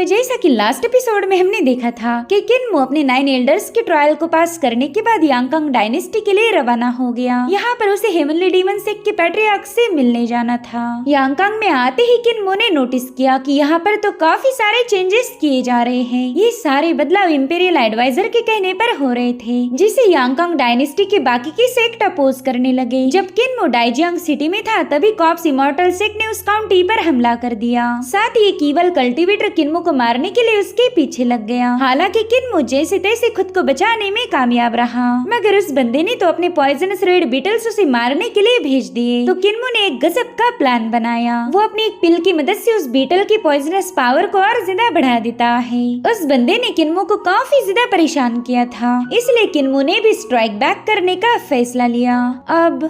जैसा कि last episode में हमने देखा था कि किन्मो अपने 9 एल्डर्स के ट्रायल को पास करने के बाद यांगकांग डायनेस्टी के लिए रवाना हो गया। यहाँ पर उसे हेवनली डीमन सेक्ट के पैट्रियार्क से मिलने जाना था। यांगकांग में आते ही किन्मो ने नोटिस किया कि यहाँ पर तो काफी सारे चेंजेस किए जा रहे हैं। ये सारे बदलाव इंपीरियल एडवाइजर के कहने पर हो रहे थे, जिसे यांगकांग डायनेस्टी के बाकी के सेक्ट अपोज करने लगे। जब किन्मो डाइजियांग सिटी में था तभी कॉप्स इमॉर्टल सेक्ट ने उस काउंटी पर हमला कर दिया। साथ ही एक ईवल कल्टीवेटर किन्मो को मारने के लिए उसके पीछे लग गया। हालांकि किन्मो जैसे तैसे खुद को बचाने में कामयाब रहा, मगर उस बंदे ने तो अपने पॉइजनस रेड बीटल्स उसे मारने के लिए भेज दिए। तो किन्मो ने एक गजब का प्लान बनाया। वो अपनी एक पिल की मदद से उस बीटल की पॉइजनस पावर को और ज्यादा बढ़ा देता है। उस बंदे ने किन्मो को काफी ज्यादा परेशान किया था, इसलिए किन्मो ने भी स्ट्राइक बैक करने का फैसला लिया। अब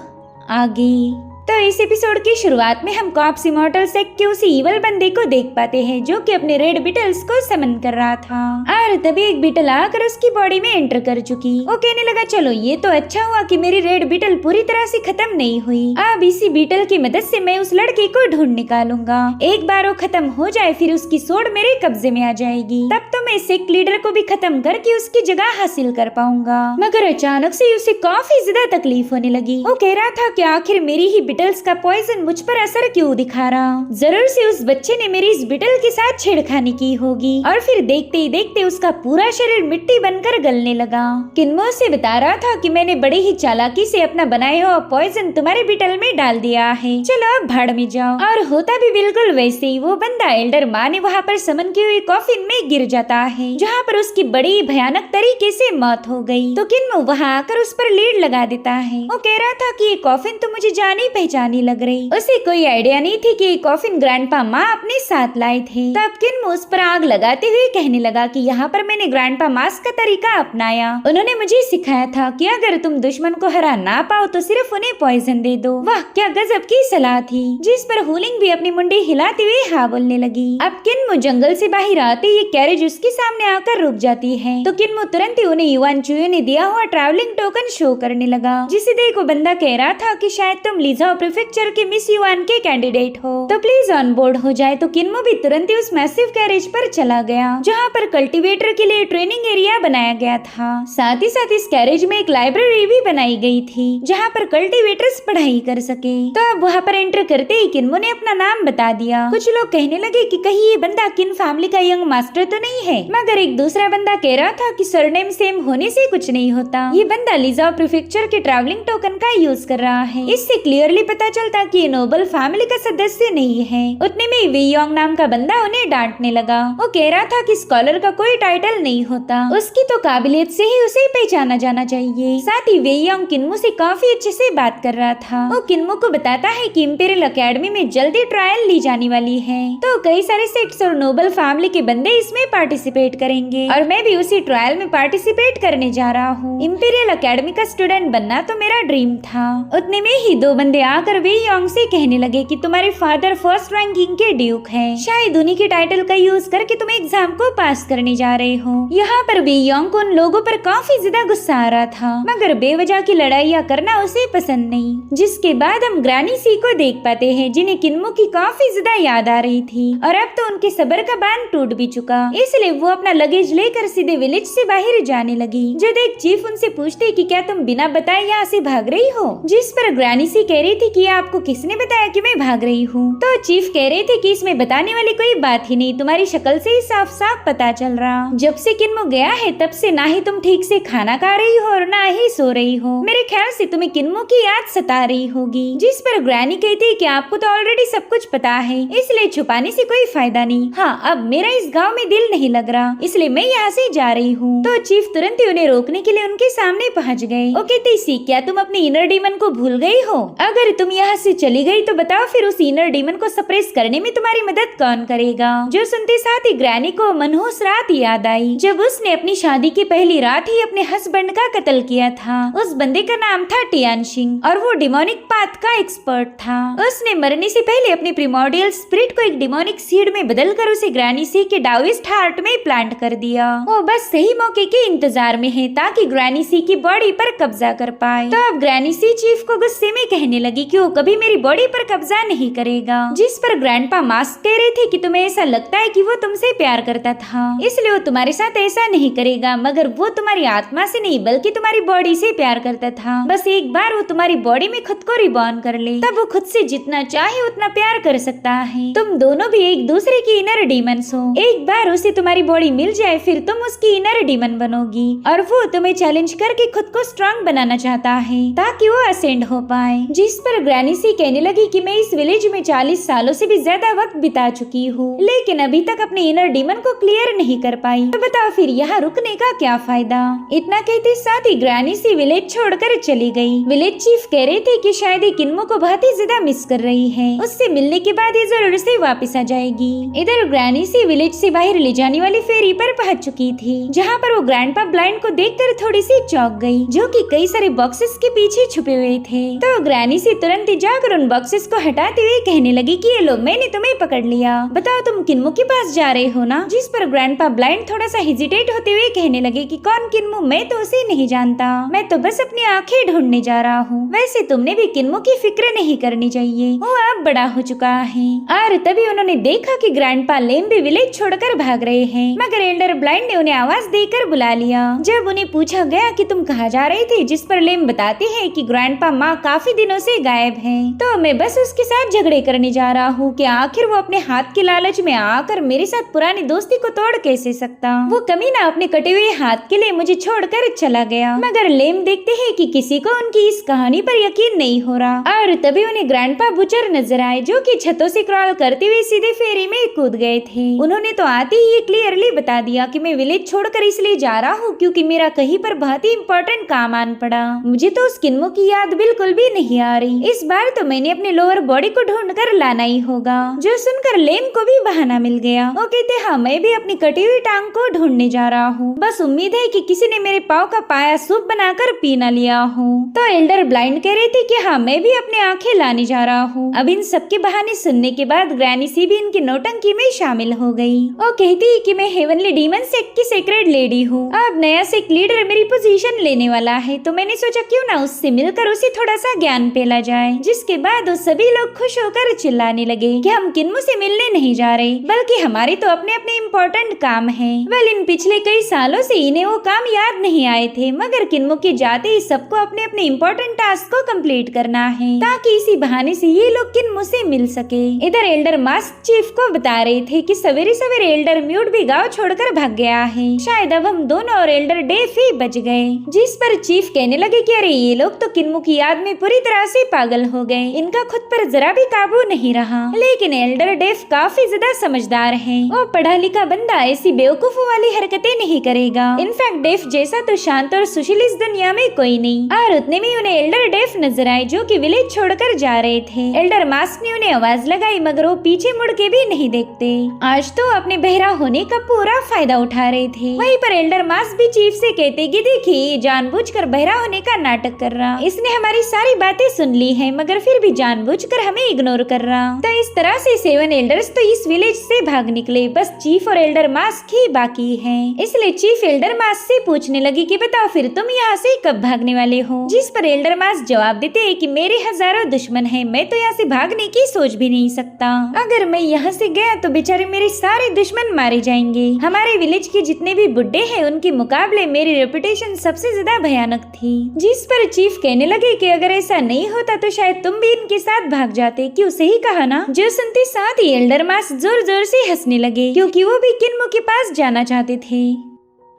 आगे तो इस एपिसोड की शुरुआत में हम कॉप्स इमॉर्टल सेक्ट के उसी ईवल बंदे को देख पाते हैं जो कि अपने रेड बीटल्स को समन कर रहा था। और तभी एक बीटल आकर उसकी बॉडी में एंटर कर चुकी। वो कहने लगा, चलो ये तो अच्छा हुआ कि मेरी रेड बीटल पूरी तरह से खत्म नहीं हुई। अब इसी बीटल की मदद से मैं उस लड़के को ढूंढ निकालूंगा। एक बार वो खत्म हो जाए फिर उसकी सोड मेरे कब्जे में आ जाएगी। तब तो मैं सेक्ट लीडर को भी खत्म करके उसकी जगह हासिल कर पाऊंगा। मगर अचानक से उसे काफी ज्यादा तकलीफ होने लगी। वो कह रहा था कि आखिर मेरी ही बीटल्स का पॉइजन मुझ पर असर क्यों दिखा रहा। जरूर से उस बच्चे ने मेरी इस बीटल के साथ छेड़खानी की होगी। और फिर देखते ही देखते उसका पूरा शरीर मिट्टी बनकर गलने लगा। किन्मो से बता रहा था कि मैंने बड़ी ही चालाकी से अपना बनाया हुआ पॉइजन तुम्हारे बीटल में डाल दिया है, चलो अब भाड़ में जाओ। और होता भी बिल्कुल वैसे ही। वो बंदा एल्डर माँ ने वहाँ पर समन की हुई कॉफिन में गिर जाता है, जहाँ पर उसकी बड़ी भयानक तरीके से मौत हो गई। तो किन्मो वहाँ आकर उस पर लीड लगा देता है। वो कह रहा था कि ये कॉफिन तो मुझे जानी पहचानी लग रही। उसे कोई आइडिया नहीं थी कि ये कॉफिन ग्रैंडपा माँ अपने साथ लाए थे। तब किन्मो उस पर आग लगाते हुए कहने लगा कि यहाँ पर मैंने ग्रैंडपा मास्क का तरीका अपनाया। उन्होंने मुझे सिखाया था कि अगर तुम दुश्मन को हरा ना पाओ तो सिर्फ उन्हें पॉइजन दे दो। वाह क्या गजब की सलाह थी। जिस पर हुलिंग भी अपनी मुंडी हिलाते हुए हाँ बोलने लगी। अब किन्मो जंगल से बाहर आते ही कैरेज उसके सामने आकर रुक जाती है। तो किन्मो तुरंत ही उन्हें युआन चुयो ने दिया हुआ ट्रैवलिंग टोकन शो करने लगा, जिसे देखो बंदा कह रहा था कि शायद तुम लीजाओ प्रीफेक्चर के मिस युआन के कैंडिडेट हो, तो प्लीज ऑन बोर्ड हो जाए। तो किन्मो भी तुरंत ही उस मैसिव कैरेज पर चला गया, जहाँ पर कल्टीवेटर के लिए ट्रेनिंग एरिया बनाया गया था। साथ ही साथ इस कैरेज में एक लाइब्रेरी भी बनाई गई थी, जहाँ पर कल्टीवेटर्स पढ़ाई कर सके। तो अब वहाँ पर एंटर करते ही किन्मो ने अपना नाम बता दिया। कुछ लोग कहने लगे कि कहीं ये बंदा किन फैमिली का यंग मास्टर तो नहीं है, मगर एक दूसरा बंदा कह रहा था कि सरनेम सेम होने से कुछ नहीं होता। ये बंदा लीजाओ प्रीफेक्चर के ट्रैवलिंग टोकन का यूज कर रहा है। इससे क्लियरली पता चलता कि ये नोबल फैमिली का सदस्य नहीं है। उतने में वे योंग नाम का बंदा उन्हें डांटने लगा। वो कह रहा था कि स्कॉलर का कोई टाइटल नहीं होता, उसकी तो काबिलियत से ही उसे पहचाना जाना चाहिए। साथ ही वे योंग किन्मो से काफी अच्छे से बात कर रहा था। वो किन्मो को बताता है कि इंपीरियल एकेडमी में जल्दी ट्रायल ली जाने वाली है, तो कई सारे सेक्ट्स और नोबल फैमिली के बंदे इसमें पार्टिसिपेट करेंगे और मैं भी उसी ट्रायल में पार्टिसिपेट करने जा रहा हूँ। इंपीरियल एकेडमी का स्टूडेंट बनना तो मेरा ड्रीम था। उतने में ही दो बंदे आकर वे योंग से कहने लगे कि तुम्हारे फादर फर्स्ट रैंकिंग के ड्यूक हैं, शायद उन्हीं के टाइटल का यूज करके तुम एग्जाम को पास करने जा रहे हो। यहाँ पर वे योंग को उन लोगों पर काफी ज्यादा गुस्सा आ रहा था, मगर बेवजह की लड़ाइयाँ करना उसे पसंद नहीं। जिसके बाद हम ग्रानी सी को देख पाते हैं, जिन्हें किन्मो की काफी ज्यादा याद आ रही थी और अब तो उनके सब्र का बांध टूट भी चुका, इसलिए वो अपना लगेज लेकर सीधे विलेज से बाहर जाने लगी। जो देख चीफ उनसे पूछते कि क्या तुम बिना बताए यहाँ से भाग रही हो, जिस पर ग्रानी सी कह रही थी कि आपको किसने बताया कि मैं भाग रही हूँ। तो चीफ कह रहे थे कि इसमें बताने वाली कोई बात ही नहीं, तुम्हारी शक्ल से ही साफ साफ पता चल रहा। जब से किन्मो गया है तब से ना ही तुम ठीक से खाना खा रही हो और ना ही सो रही हो। मेरे ख्याल से तुम्हें किन्मो की याद सता रही होगी। जिस पर ग्रैनी कहती कि आपको तो ऑलरेडी सब कुछ पता है, इसलिए छुपाने से कोई फायदा नहीं। हाँ, अब मेरा इस गाँव में दिल नहीं लग रहा, इसलिए मैं यहाँ से जा रही हूँ। तो चीफ तुरंत ही उन्हें रोकने के लिए उनके सामने पहुँच गए। वो कहती सी, क्या तुम अपनी इनर डीमन को भूल गई हो? अगर तुम यहाँ से चली गई तो बताओ फिर उस इनर डीमन को सप्रेस करने में तुम्हारी मदद कौन करेगा? जो सुनते साथ ही ग्रैनी को मनहूस रात याद आई, जब उसने अपनी शादी की पहली रात ही अपने हस्बैंड का कत्ल किया था। उस बंदे का नाम था टियान सिंह और वो डिमोनिक पाथ का एक्सपर्ट था। उसने मरने से पहले अपनी प्रिमोर्डियल स्पिरिट को एक डिमोनिक सीड में बदलकर उसे ग्रैनी सी के डाउइस्ट हार्ट में प्लांट कर दिया। वो बस सही मौके के इंतजार में है ताकि ग्रैनी सी की बॉडी पर कब्जा कर पाए। तो अब ग्रैनी सी चीफ को गुस्से में कहने लगी लगी कि वो कभी मेरी बॉडी पर कब्जा नहीं करेगा। जिस पर ग्रैंडपा मास्क कह रहे थे कि तुम्हें ऐसा लगता है कि वो तुमसे प्यार करता था, इसलिए वो तुम्हारे साथ ऐसा नहीं करेगा, मगर वो तुम्हारी आत्मा से नहीं बल्कि तुम्हारी बॉडी से प्यार करता था। बस एक बार वो तुम्हारी बॉडी में खुद को रिबॉर्न कर ले, तब वो खुद से जितना चाहे उतना प्यार कर सकता है। तुम दोनों भी एक दूसरे की इनर डीमंस हो। एक बार उसे तुम्हारी बॉडी मिल जाए फिर तुम उसकी इनर डीमन बनोगी और वो तुम्हें चैलेंज करके खुद को स्ट्रांग बनाना चाहता है ताकि वो असेंड हो पाए। जिस पर ग्रैनी सी कहने लगी कि मैं इस विलेज में 40 सालों से भी ज्यादा वक्त बिता चुकी हूँ, लेकिन अभी तक अपने इनर डीमन को क्लियर नहीं कर पाई, तो बताओ फिर यहाँ रुकने का क्या फायदा। इतना कहते साथ ही ग्रैनी सी विलेज छोड़कर चली गई। विलेज चीफ कह रहे थे कि शायद ये किन्मो को बहुत ही ज्यादा मिस कर रही है, उससे मिलने के बाद ये जरूर से वापस आ जाएगी। इधर ग्रैनी सी विलेज से बाहर ले जाने वाली फेरी पर पहुंच चुकी थी, जहाँ पर वो ग्रैंडपा ब्लाइंड को देखकर थोड़ी सी चौंक गई, जो कि कई सारे बॉक्सेस के पीछे छुपे हुए थे। तो ग्रैनी सी तुरंत ही जाकर उन बॉक्सेस को हटाते हुए कहने लगी कि ये लो, मैंने तुम्हें पकड़ लिया, बताओ तुम किन्मो के पास जा रहे हो ना। जिस पर ग्रैंडपा ब्लाइंड थोड़ा सा हेजिटेट होते हुए कहने लगे कि कौन किन्मो, मैं तो उसे नहीं जानता, मैं तो बस अपनी आंखें ढूंढने जा रहा हूँ। वैसे तुमने भी किन्मो की फिक्र नहीं करनी चाहिए, वो अब बड़ा हो चुका है। और तभी उन्होंने देखा कि ग्रैंडपा लेम भी विलेज छोड़कर भाग रहे हैं, मगर एल्डर ब्लाइंड ने उन्हें आवाज देकर बुला लिया। जब उन्हें पूछा गया कि तुम कहाँ जा रहे थे, जिस पर लेम बताते हैं कि ग्रैंडपा माँ काफी दिनों से गायब है, तो मैं बस उसके साथ झगड़े करने जा रहा हूँ कि आखिर वो अपने हाथ के लालच में आकर मेरे साथ पुरानी दोस्ती को तोड़ कैसे सकता। वो कमीना अपने कटे हुए हाथ के लिए मुझे छोड़कर चला गया। मगर लेम देखते हैं कि किसी को उनकी इस कहानी पर यकीन नहीं हो रहा और तभी उन्हें ग्रैंडपा बुचर नजर आए, जो कि छतों से क्रॉल करते हुए सीधे फेरी में कूद गए थे। उन्होंने तो आते ही ये क्लियरली बता दिया कि मैं विलेज छोड़कर इसलिए जा रहा हूँ क्योंकि मेरा कहीं पर बहुत ही इम्पोर्टेंट काम आन पड़ा। मुझे तो उस किन्मो की याद बिल्कुल भी नहीं आ रही। इस बार तो मैंने अपने लोअर बॉडी को ढूंढ कर लाना ही होगा। जो सुनकर लेम को भी बहाना मिल गया। वो कहते हाँ, मैं भी अपनी कटी हुई टांग को ढूंढने जा रहा हूँ, बस उम्मीद है कि किसी ने मेरे पाँव का पाया सूप बनाकर पी न लिया हो। तो एल्डर ब्लाइंड कह रहे थे कि हाँ, मैं भी अपनी आंखें लाने जा रहा हूँ। अब इन सबके बहाने सुनने के बाद ग्रैनी सी भी इनकी नौटंकी में शामिल हो गई। वो कहती है कि मैं हेवनली डीमन सेक्ट की सीक्रेट लेडी हूँ, अब नया सेक्ट लीडर मेरी पोजीशन लेने वाला है, तो मैंने सोचा क्यों ना उससे मिलकर उसे थोड़ा सा ज्ञान पेला जाए। जिसके बाद वो सभी लोग खुश होकर चिल्लाने लगे कि हम किन्मो से मिलने नहीं जा रहे, बल्कि हमारे तो अपने अपने इम्पोर्टेंट काम है। वेल, इन पिछले कई सालों से इन्हें वो काम याद नहीं आए थे, मगर किन्मो के जाते ही सबको अपने अपने इम्पोर्टेंट टास्क को कंप्लीट करना है, ताकि इसी बहाने से ये लोग किन्मो से मिल सके। इधर एल्डर मास्क चीफ को बता रहे थे कि सवेरे सवेरे एल्डर म्यूट भी गाँव छोड़कर भाग गया है, शायद अब हम दोनों और एल्डर डेफ ही बच गए। जिस पर चीफ कहने लगे कि अरे ये लोग तो किन्मो की याद में पूरी तरह से पागल हो गए, इनका खुद पर जरा भी काबू नहीं रहा। लेकिन एल्डर डेफ काफी ज्यादा समझदार है, वो पढ़ा लिखा बंदा ऐसी बेवकूफों वाली हरकतें नहीं करेगा। इनफैक्ट डेफ जैसा तो शांत और सुशील इस दुनिया में कोई नहीं। और उतने में उन्हें एल्डर डेफ नजर आए, जो कि विलेज छोड़कर जा रहे थे। एल्डर मास्क ने उन्हें आवाज लगाई, मगर वो पीछे मुड़ के भी नहीं देखते। आज तो अपने बहरा होने का पूरा फायदा उठा रहे थे। वहीं पर एल्डर मास्क भी चीफ से कहते कि देखिए, जानबूझकर बहरा होने का नाटक कर रहा, इसने हमारी सारी बातें सुन ली है, मगर फिर भी जानबूझकर हमें इग्नोर कर रहा। तो इस तरह से 7 एल्डर्स तो इस विलेज से भाग निकले, बस चीफ और एल्डर मास्क ही बाकी हैं। इसलिए चीफ एल्डर मास्क से पूछने लगी कि बताओ फिर तुम यहाँ से कब भागने वाले हो। जिस पर एल्डर मास्क जवाब देते हैं कि मेरे हजारों दुश्मन हैं, मैं तो यहाँ से भागने की सोच भी नहीं सकता। अगर मैं यहाँ से गया तो बेचारे मेरे सारे दुश्मन मारे जाएंगे। हमारे विलेज के जितने भी बुड्ढे हैं उनके मुकाबले मेरी रेपुटेशन सबसे ज्यादा भयानक थी। जिस पर चीफ कहने लगे कि अगर ऐसा नहीं होता तो शायद तुम भी इनके साथ भाग जाते। क्यों, सही कहा ना। जो सुनते साथ ही एल्डर मास्क जोर जोर से हंसने लगे, क्योंकि वो भी किन्मो के पास जाना चाहते थे।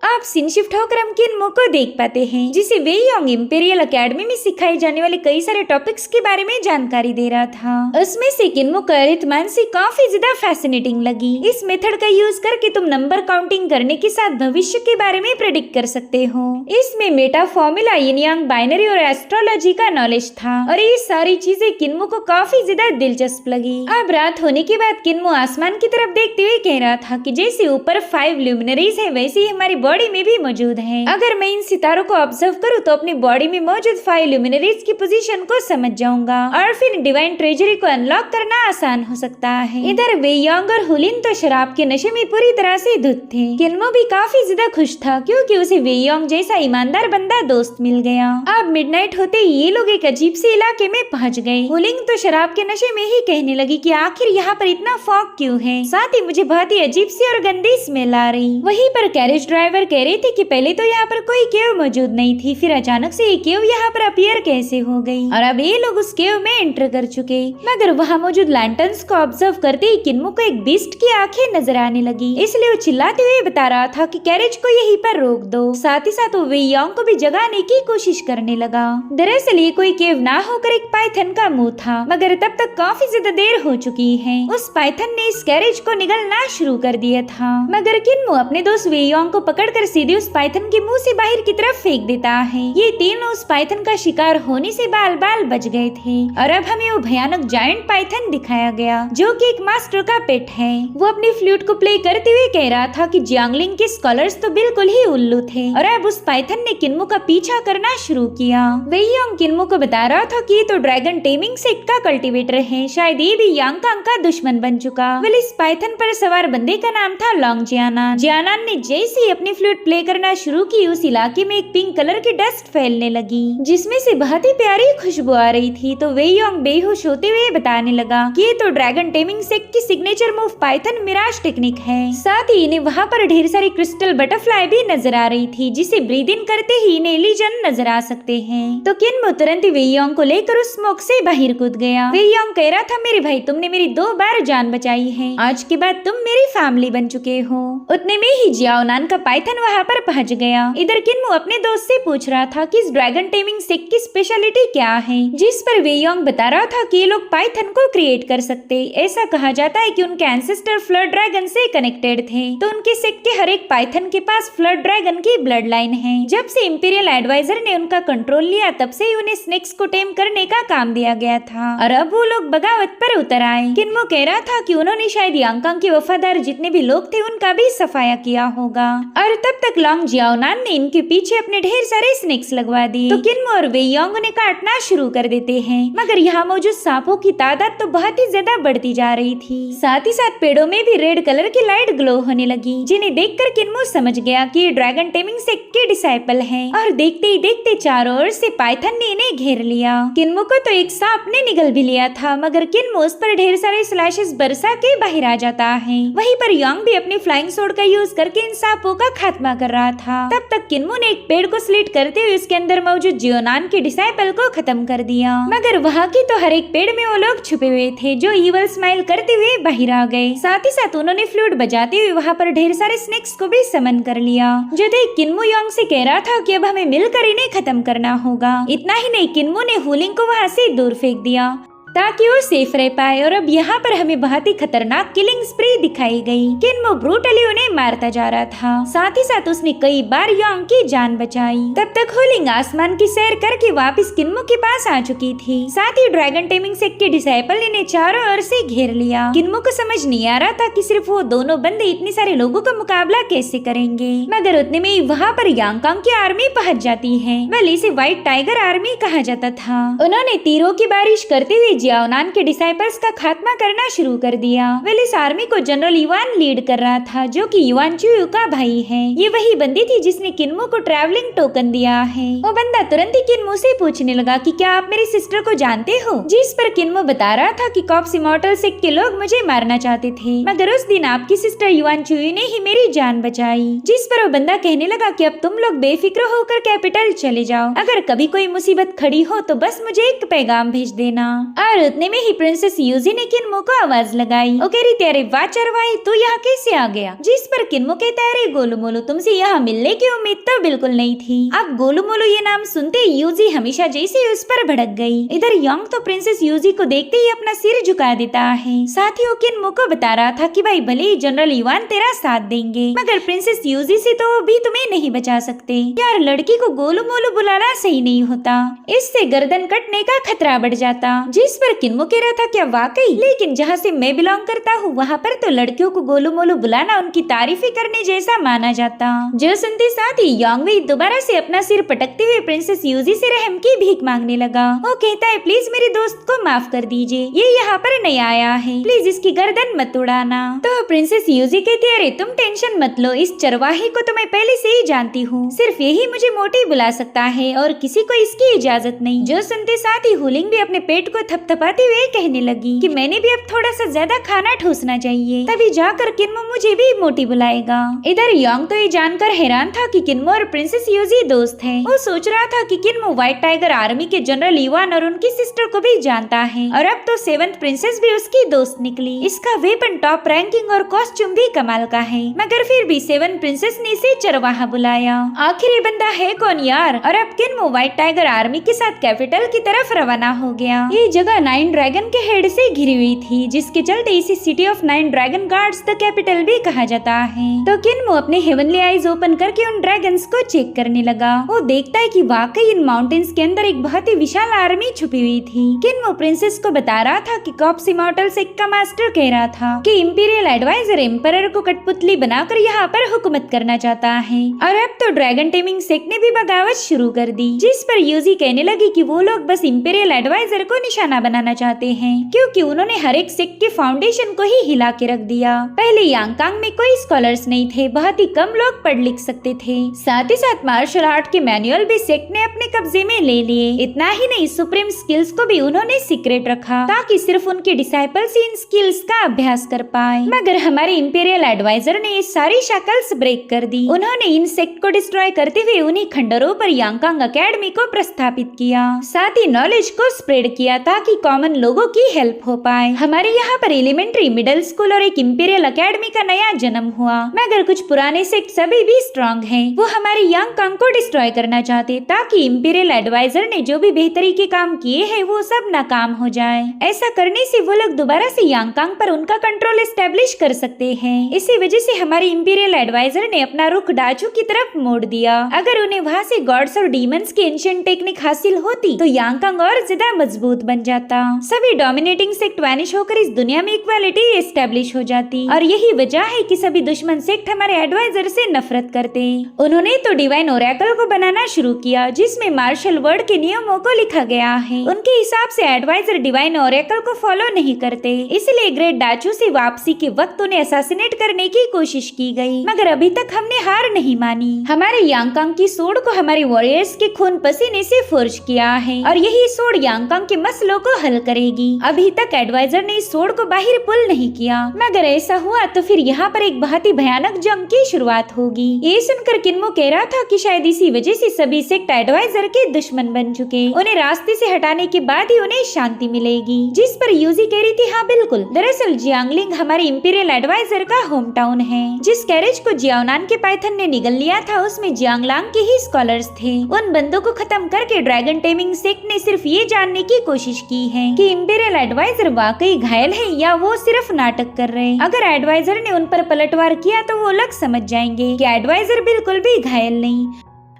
आप सीन शिफ्ट होकर हम किन्मो को देख पाते हैं, जिसे वे योंग इंपीरियल एकेडमी में सिखाए जाने वाले कई सारे टॉपिक्स के बारे में जानकारी दे रहा था। उसमें से किन्मो का अरिथमेटिक्स काफी ज्यादा फैसिनेटिंग लगी। इस मेथड का यूज करके तुम नंबर काउंटिंग करने के साथ भविष्य के बारे में प्रेडिक्ट कर सकते हो। इसमें मेटा फॉर्मूला, यिन यांग बाइनरी और एस्ट्रोलॉजी का नॉलेज था, और ये सारी चीजें किन्मो को काफी ज्यादा दिलचस्प लगी। अब रात होने के बाद किन्मो आसमान की तरफ देखते हुए कह रहा था कि जैसे ऊपर 5 ल्यूमिनरीज है, वैसे ही हमारी बॉडी में भी मौजूद है। अगर मैं इन सितारों को ऑब्जर्व करूँ तो अपनी बॉडी में मौजूद 5 ल्यूमिनरीज की पोजीशन को समझ जाऊंगा और फिर डिवाइन ट्रेजरी को अनलॉक करना आसान हो सकता है। इधर वे योंग और हुलिन तो शराब के नशे में पूरी तरह से धुत थे। किन्मो भी काफी ज्यादा खुश था क्योंकि उसे वे योंग जैसा ईमानदार बंदा दोस्त मिल गया। अब मिडनाइट होते ही ये लोग एक अजीब से इलाके में पहुंच गए। हुलिंग तो शराब के नशे में ही कहने लगी कि आखिर यहाँ पर इतना फॉग क्यों है, साथ ही मुझे बहुत ही अजीब सी और गंदी स्मेल आ रही। वहीं पर कैरेज ड्राइवर कह रहे थे कि पहले तो यहाँ पर कोई केव मौजूद नहीं थी, फिर अचानक से ये केव यहाँ पर अपीयर कैसे हो गई और अब ये लोग उस केव में एंटर कर चुके। मगर वहाँ मौजूद लैंटर्न्स को ऑब्जर्व करते ही किन्मो को एक बीस्ट की आंखें नजर आने लगी, इसलिए वो चिल्लाते हुए बता रहा था कि कैरेज को यहीं पर रोक दो। साथ ही साथ वो वे योंग को भी जगाने की कोशिश करने लगा। दरअसल ये कोई केव ना होकर एक पाइथन का मुंह था, मगर तब तक काफी ज्यादा देर हो चुकी है। उस पाइथन ने इस कैरेज को निगलना शुरू कर दिया था, मगर किन्मो अपने दोस्त वे योंग को पकड़कर सीधे उस पाइथन के मुंह से बाहर की तरफ फेंक देता है। ये तीनों उस पाइथन का शिकार होने से बाल बाल बच गए थे और अब हमें वो भयानक जायंट पाइथन दिखाया गया जो कि एक मास्टर का पेट है। वो अपनी फ्लूट को प्ले करते हुए कह रहा था कि जियांगलिंग के स्कॉलर्स तो बिल्कुल ही उल्लू थे और अब उस पाइथन ने किन्मो का पीछा करना शुरू किया। वे योंग किन्मो को बता रहा था कि ये तो ड्रैगन टेमिंग सेक्ट का कल्टीवेटर है, शायद ये भी यांगकांग का दुश्मन बन चुका। वेल इस पाइथन पर सवार बंदे का नाम था लॉन्ग जियानान। जियानान ने जैसे ही अपनी फ्लूट प्ले करना शुरू की उस इलाके में एक पिंक कलर की डस्ट फैलने लगी जिसमें से बहुत ही प्यारी खुशबू आ रही थी। तो वे योंग बेहोश होते हुए बताने लगा कि ये तो ड्रैगन टेमिंग सेक्ट की signature move python mirage technique है। साथ ही इन्हें वहाँ पर ढेर सारी क्रिस्टल बटरफ्लाई भी नजर आ रही थी जिसे ब्रीद इन करते ही इन्हें लीजन नजर आ सकते हैं। तो किन्मो तुरंत वे योंग को लेकर उस स्मोक से बाहर कूद गया। वे योंग कह रहा था मेरे भाई तुमने मेरी 2 बार जान बचाई है, आज के बाद तुम मेरी फैमिली बन चुके हो। उतने में ही जियाओनान का पाइथन वहाँ पर पहुँच गया। इधर किन्मो अपने दोस्त से पूछ रहा था कि इस ड्रैगन टेमिंग सेक्ट की स्पेशलिटी क्या है, जिस पर वे योंग बता रहा था कि ये लोग पाइथन को क्रिएट कर सकते। ऐसा कहा जाता है कि उनके एंसेस्टर फ्लड ड्रैगन से कनेक्टेड थे, तो उनके सेक्ट के हर एक पाइथन के पास फ्लड ड्रैगन की ब्लड लाइन है। जब से इंपीरियल एडवाइजर ने उनका कंट्रोल लिया तब से ही उन्हें स्नेक्स को टेम करने का काम दिया गया था और अब वो लोग बगावत पर उतर आए। किन्मो कह रहा था कि उन्होंने शायद यांगकांग के वफादार जितने भी लोग थे उनका भी सफाया किया होगा और तब तक लॉन्ग जियाओनान ने इनके पीछे अपने ढेर सारे स्नेक्स लगवा दिए। तो किन्मो और वे योंग उन्हें काटना शुरू कर देते हैं, मगर यहाँ मौजूद सांपों की तादाद तो बहुत ही ज्यादा बढ़ती जा रही थी। साथ ही साथ पेड़ों में भी रेड कलर की लाइट ग्लो होने लगी जिन्हें देखकर किन्मो समझ गया कि ये ड्रैगन टेमिंग सेक्ट के डिसाइपल हैं और देखते ही देखते चारों ओर से पाइथन ने इन्हें घेर लिया। किन्मो को तो एक सांप ने निगल भी लिया था, मगर किन्मो उस पर ढेर सारे स्लैशेस बरसा के बाहर आ जाता है। वहीं पर योंग भी अपनी फ्लाइंग स्वॉर्ड का यूज करके इन सांपों का खात्मा कर रहा था। तब तक किन्मो ने एक पेड़ को स्लिट करते हुए उसके अंदर मौजूद जियोनान के डिसाइपल को खत्म कर दिया, मगर वहाँ की तो हर एक पेड़ में वो लोग छुपे हुए थे जो ईवल स्माइल करते हुए बाहर आ गए। साथ ही साथ उन्होंने फ्लूट बजाते हुए वहाँ पर ढेर सारे स्नेक्स को भी समन कर लिया, जो देख किन्मो योंग से कह रहा था कि अब हमें मिलकर इन्हें खत्म करना होगा। इतना ही नहीं, किन्मो ने हुलिंग को वहाँ से दूर फेंक दिया ताकि वो सेफ रह पाए और अब यहाँ पर हमें बहुत ही खतरनाक किलिंग स्प्रे दिखाई गई। किन्मो ब्रूटली उन्हें मारता जा रहा था, साथ ही साथ उसने कई बार योंग की जान बचाई। तब तक हुलिंग आसमान की सैर करके वापस किन्मो के पास आ चुकी थी। साथ ही ड्रैगन टेमिंग सेक्ट के डिसाइपल ने चारों ओर से घेर लिया। किन्मो को समझ नहीं आ रहा था कि सिर्फ वो दोनों बंदे इतने सारे लोगों का मुकाबला कैसे करेंगे, मगर उतने में वहाँ पर यांगकांग की आर्मी पहुँच जाती है। वेल इसे व्हाइट टाइगर आर्मी कहा जाता था। उन्होंने तीरों की बारिश करते हुए जियाओनान के डिसाइपल्स का खात्मा करना शुरू कर दिया। वेल इस आर्मी को जनरल युआन लीड कर रहा था, जो कि युआन चुयू का भाई है। ये वही बंदी थी जिसने किन्मो को ट्रैवलिंग टोकन दिया है। वो बंदा तुरंत ही किन्मो से पूछने लगा कि क्या आप मेरी सिस्टर को जानते हो, जिस पर किन्मो बता रहा था कि कॉप्स इमॉर्टल सेक्ट के लोग मुझे मारना चाहते थे, मगर उस दिन आपकी सिस्टर युआन चुयू ने ही मेरी जान बचाई। जिस पर वो बंदा कहने लगा कि अब तुम लोग बेफिक्र होकर कैपिटल चले जाओ, अगर कभी कोई मुसीबत खड़ी हो तो बस मुझे एक पैगाम भेज देना। और उतने में ही प्रिंसेस यूजी ने किन्मो को आवाज लगाई। वो कह रही थी, अरे वाह चरवाही, तू यहाँ कैसे आ गया? जिस पर किन्मो कहता है, अरे गोलू मोलू, तुमसे यहाँ मिलने की उम्मीद तो बिल्कुल नहीं थी। अब गोलू मोलू ये नाम सुनते यूजी हमेशा जैसे उस पर भड़क गई। इधर योंग तो प्रिंसेस यूजी को देखते ही अपना सिर झुका देता है। साथ ही वो किन्मो को बता रहा था कि भाई भले ही जनरल युआन तेरा साथ देंगे, मगर प्रिंसेस यूजी से तो भी तुम्हें नहीं बचा सकते। यार लड़की को गोलू मोलू बुलाना सही नहीं होता, इससे गर्दन कटने का खतरा बढ़ जाता। जिस पर किन्मो कह रहा था क्या वाकई, लेकिन जहाँ से मैं बिलोंग करता हूँ वहाँ पर तो लड़कियों को गोलू मोलू बुलाना उनकी तारीफें करने जैसा माना जाता। जो सुनते साथ ही योंगवी दोबारा से अपना सिर पटकते हुए प्रिंसेस यूजी से रहम की भीख मांगने लगा। वो कहता है प्लीज मेरे दोस्त को माफ कर दीजिए, ये यहाँ पर नया आया है, प्लीज इसकी गर्दन मत उड़ाना। तो प्रिंसेस यूजी कहती है अरे तुम टेंशन मत लो, इस चरवाहे को तो मैं पहले से ही जानती हूँ, सिर्फ यही मुझे मोटी बुला सकता है और किसी को इसकी इजाजत नहीं। जो सुनते साथ ही हुलिंग भी अपने पेट को थपथपाते हुए कहने लगी कि मैंने भी अब थोड़ा सा ज्यादा खाना ठूसना चाहिए, तभी जाकर किन्मो मुझे भी मोटी बुलाएगा। इधर योंग तो ये जानकर हैरान था कि किन्मो और प्रिंसेस यूजी दोस्त हैं। वो सोच रहा था कि किन्मो व्हाइट टाइगर आर्मी के जनरल इवान और उनकी सिस्टर को भी जानता है और अब तो सेवंथ प्रिंसेस भी उसकी दोस्त निकली। इसका वेपन टॉप रैंकिंग और कॉस्ट्यूम भी कमाल का है, मगर फिर भी सेवंथ प्रिंसेस ने इसे चरवाहा बुलाया। आखिर ये बंदा है कौन यार? और अब किन्मो व्हाइट टाइगर आर्मी के साथ कैपिटल की तरफ रवाना हो गया। ये जगह 9 ड्रैगन के हेड से घिरी हुई थी, जिसके चलते इसे city of 9 dragon guards the capital भी कहा जाता है। तो किन्मो अपने हेवनली आईज ओपन करके उन ड्रैगन्स को चेक करने लगा। वो देखता है कि वाकई इन माउंटेन्स के अंदर एक बहुत ही विशाल आर्मी छुपी हुई थी। किन्मो प्रिंसेस को बता रहा था कि कॉप्स इमॉर्टल सेक्ट का मास्टर कह रहा था कि इंपीरियल एडवाइजर एम्परर को कठपुतली बनाकर यहाँ पर हुकूमत करना चाहता है। और अब तो ड्रैगन टेमिंग सेक्ट ने भी बगावत शुरू कर दी, जिस पर यूजी कहने लगी कि वो लोग बस इंपीरियल एडवाइजर को निशाना बनाना चाहते हैं, क्योंकि उन्होंने हर एक सेक्ट के फाउंडेशन को ही हिला के रख दिया। पहले यांगकांग में कोई स्कॉलर्स नहीं थे, बहुत ही कम लोग पढ़ लिख सकते थे। साथ ही साथ मार्शल आर्ट के मैनुअल भी सेक्ट ने अपने कब्जे में ले लिए। इतना ही नहीं, सुप्रीम स्किल्स को भी उन्होंने सीक्रेट रखा ताकि सिर्फ उनके डिसाइपल्स इन स्किल्स का अभ्यास कर पाए। मगर हमारे इंपीरियल एडवाइजर ने ये सारी शक्ल्स ब्रेक कर दी। उन्होंने इन सेक्ट को डिस्ट्रॉय करते हुए उन्हीं खंडरों पर यांगकांग अकेडमी को प्रस्थापित किया, साथ ही नॉलेज को स्प्रेड किया ताकि कॉमन लोगों की हेल्प हो पाए। हमारे यहाँ पर एलिमेंट्री, मिडिल स्कूल और एक इंपीरियल अकेडमी का नया जन्म हुआ, मगर कुछ पुराने सेक्ट अभी भी स्ट्रॉन्ग हैं। वो हमारे यांगकांग को डिस्ट्रॉय करना चाहते ताकि इंपीरियल एडवाइजर ने जो भी बेहतरी के काम किए हैं वो सब नाकाम हो जाए। ऐसा करने से वो लोग दोबारा से यांगकांग पर उनका कंट्रोल एस्टेब्लिश कर सकते हैं। इसी वजह से हमारे इंपीरियल एडवाइजर ने अपना रुख डाचू की तरफ मोड़ दिया। अगर उन्हें वहाँ से गॉड्स और डीमंस की एंशिएंट टेक्निक हासिल होती तो यांगकांग और ज्यादा मजबूत बन जाता। सभी डोमिनेटिंग सेक्ट वैनिश होकर इस दुनिया में इक्वालिटी एस्टेब्लिश हो जाती, और यही वजह है कि सभी दुश्मन सेक्ट हमारे एडवाइजर से नफरत करते। उन्होंने तो डिवाइन ओरेकल को बनाना शुरू किया, जिसमें मार्शल वर्ड के नियमों को लिखा गया है। उनके हिसाब से एडवाइजर डिवाइन ओरेकल को फॉलो नहीं करते, इसलिए ग्रेट डाचू से वापसी के वक्त उन्हें असैसिनेट करने की कोशिश की गई, मगर अभी तक हमने हार नहीं मानी। हमारे यांगकांग की सोड को हमारे वॉरियर्स के खून पसीने से फोर्ज किया है, और यही सोड यांगकांग के मसलों को हल करेगी। अभी तक एडवाइजर ने इस सोड को बाहर पुल नहीं किया, मगर ऐसा हुआ तो फिर यहाँ पर एक बहुत ही भयानक जंग की शुरुआत होगी। ये सुनकर किन्मो कह रहा था कि शायद इसी वजह से सभी सेक्ट एडवाइजर के दुश्मन बन चुके, उन्हें रास्ते से हटाने के बाद ही उन्हें शांति मिलेगी। जिस पर यूजी कह रही थी हाँ बिल्कुल, दरअसल जियांगलिंग हमारे इंपीरियल एडवाइजर का होम टाउन है। जिस कैरेज को जियाओनान के पाइथन ने निगल लिया था उसमें जियांगलांग के ही स्कॉलर्स थे। उन बंदों को खत्म करके ड्रैगन टेमिंग सेक्ट ने सिर्फ ये जानने की कोशिश की है कि इंपीरियल एडवाइजर वाकई घायल है या वो सिर्फ नाटक कर रहे। अगर एडवाइजर ने उन पर पलटवार किया तो वो लोग समझ जाएंगे कि एडवाइजर बिल्कुल भी घायल नहीं,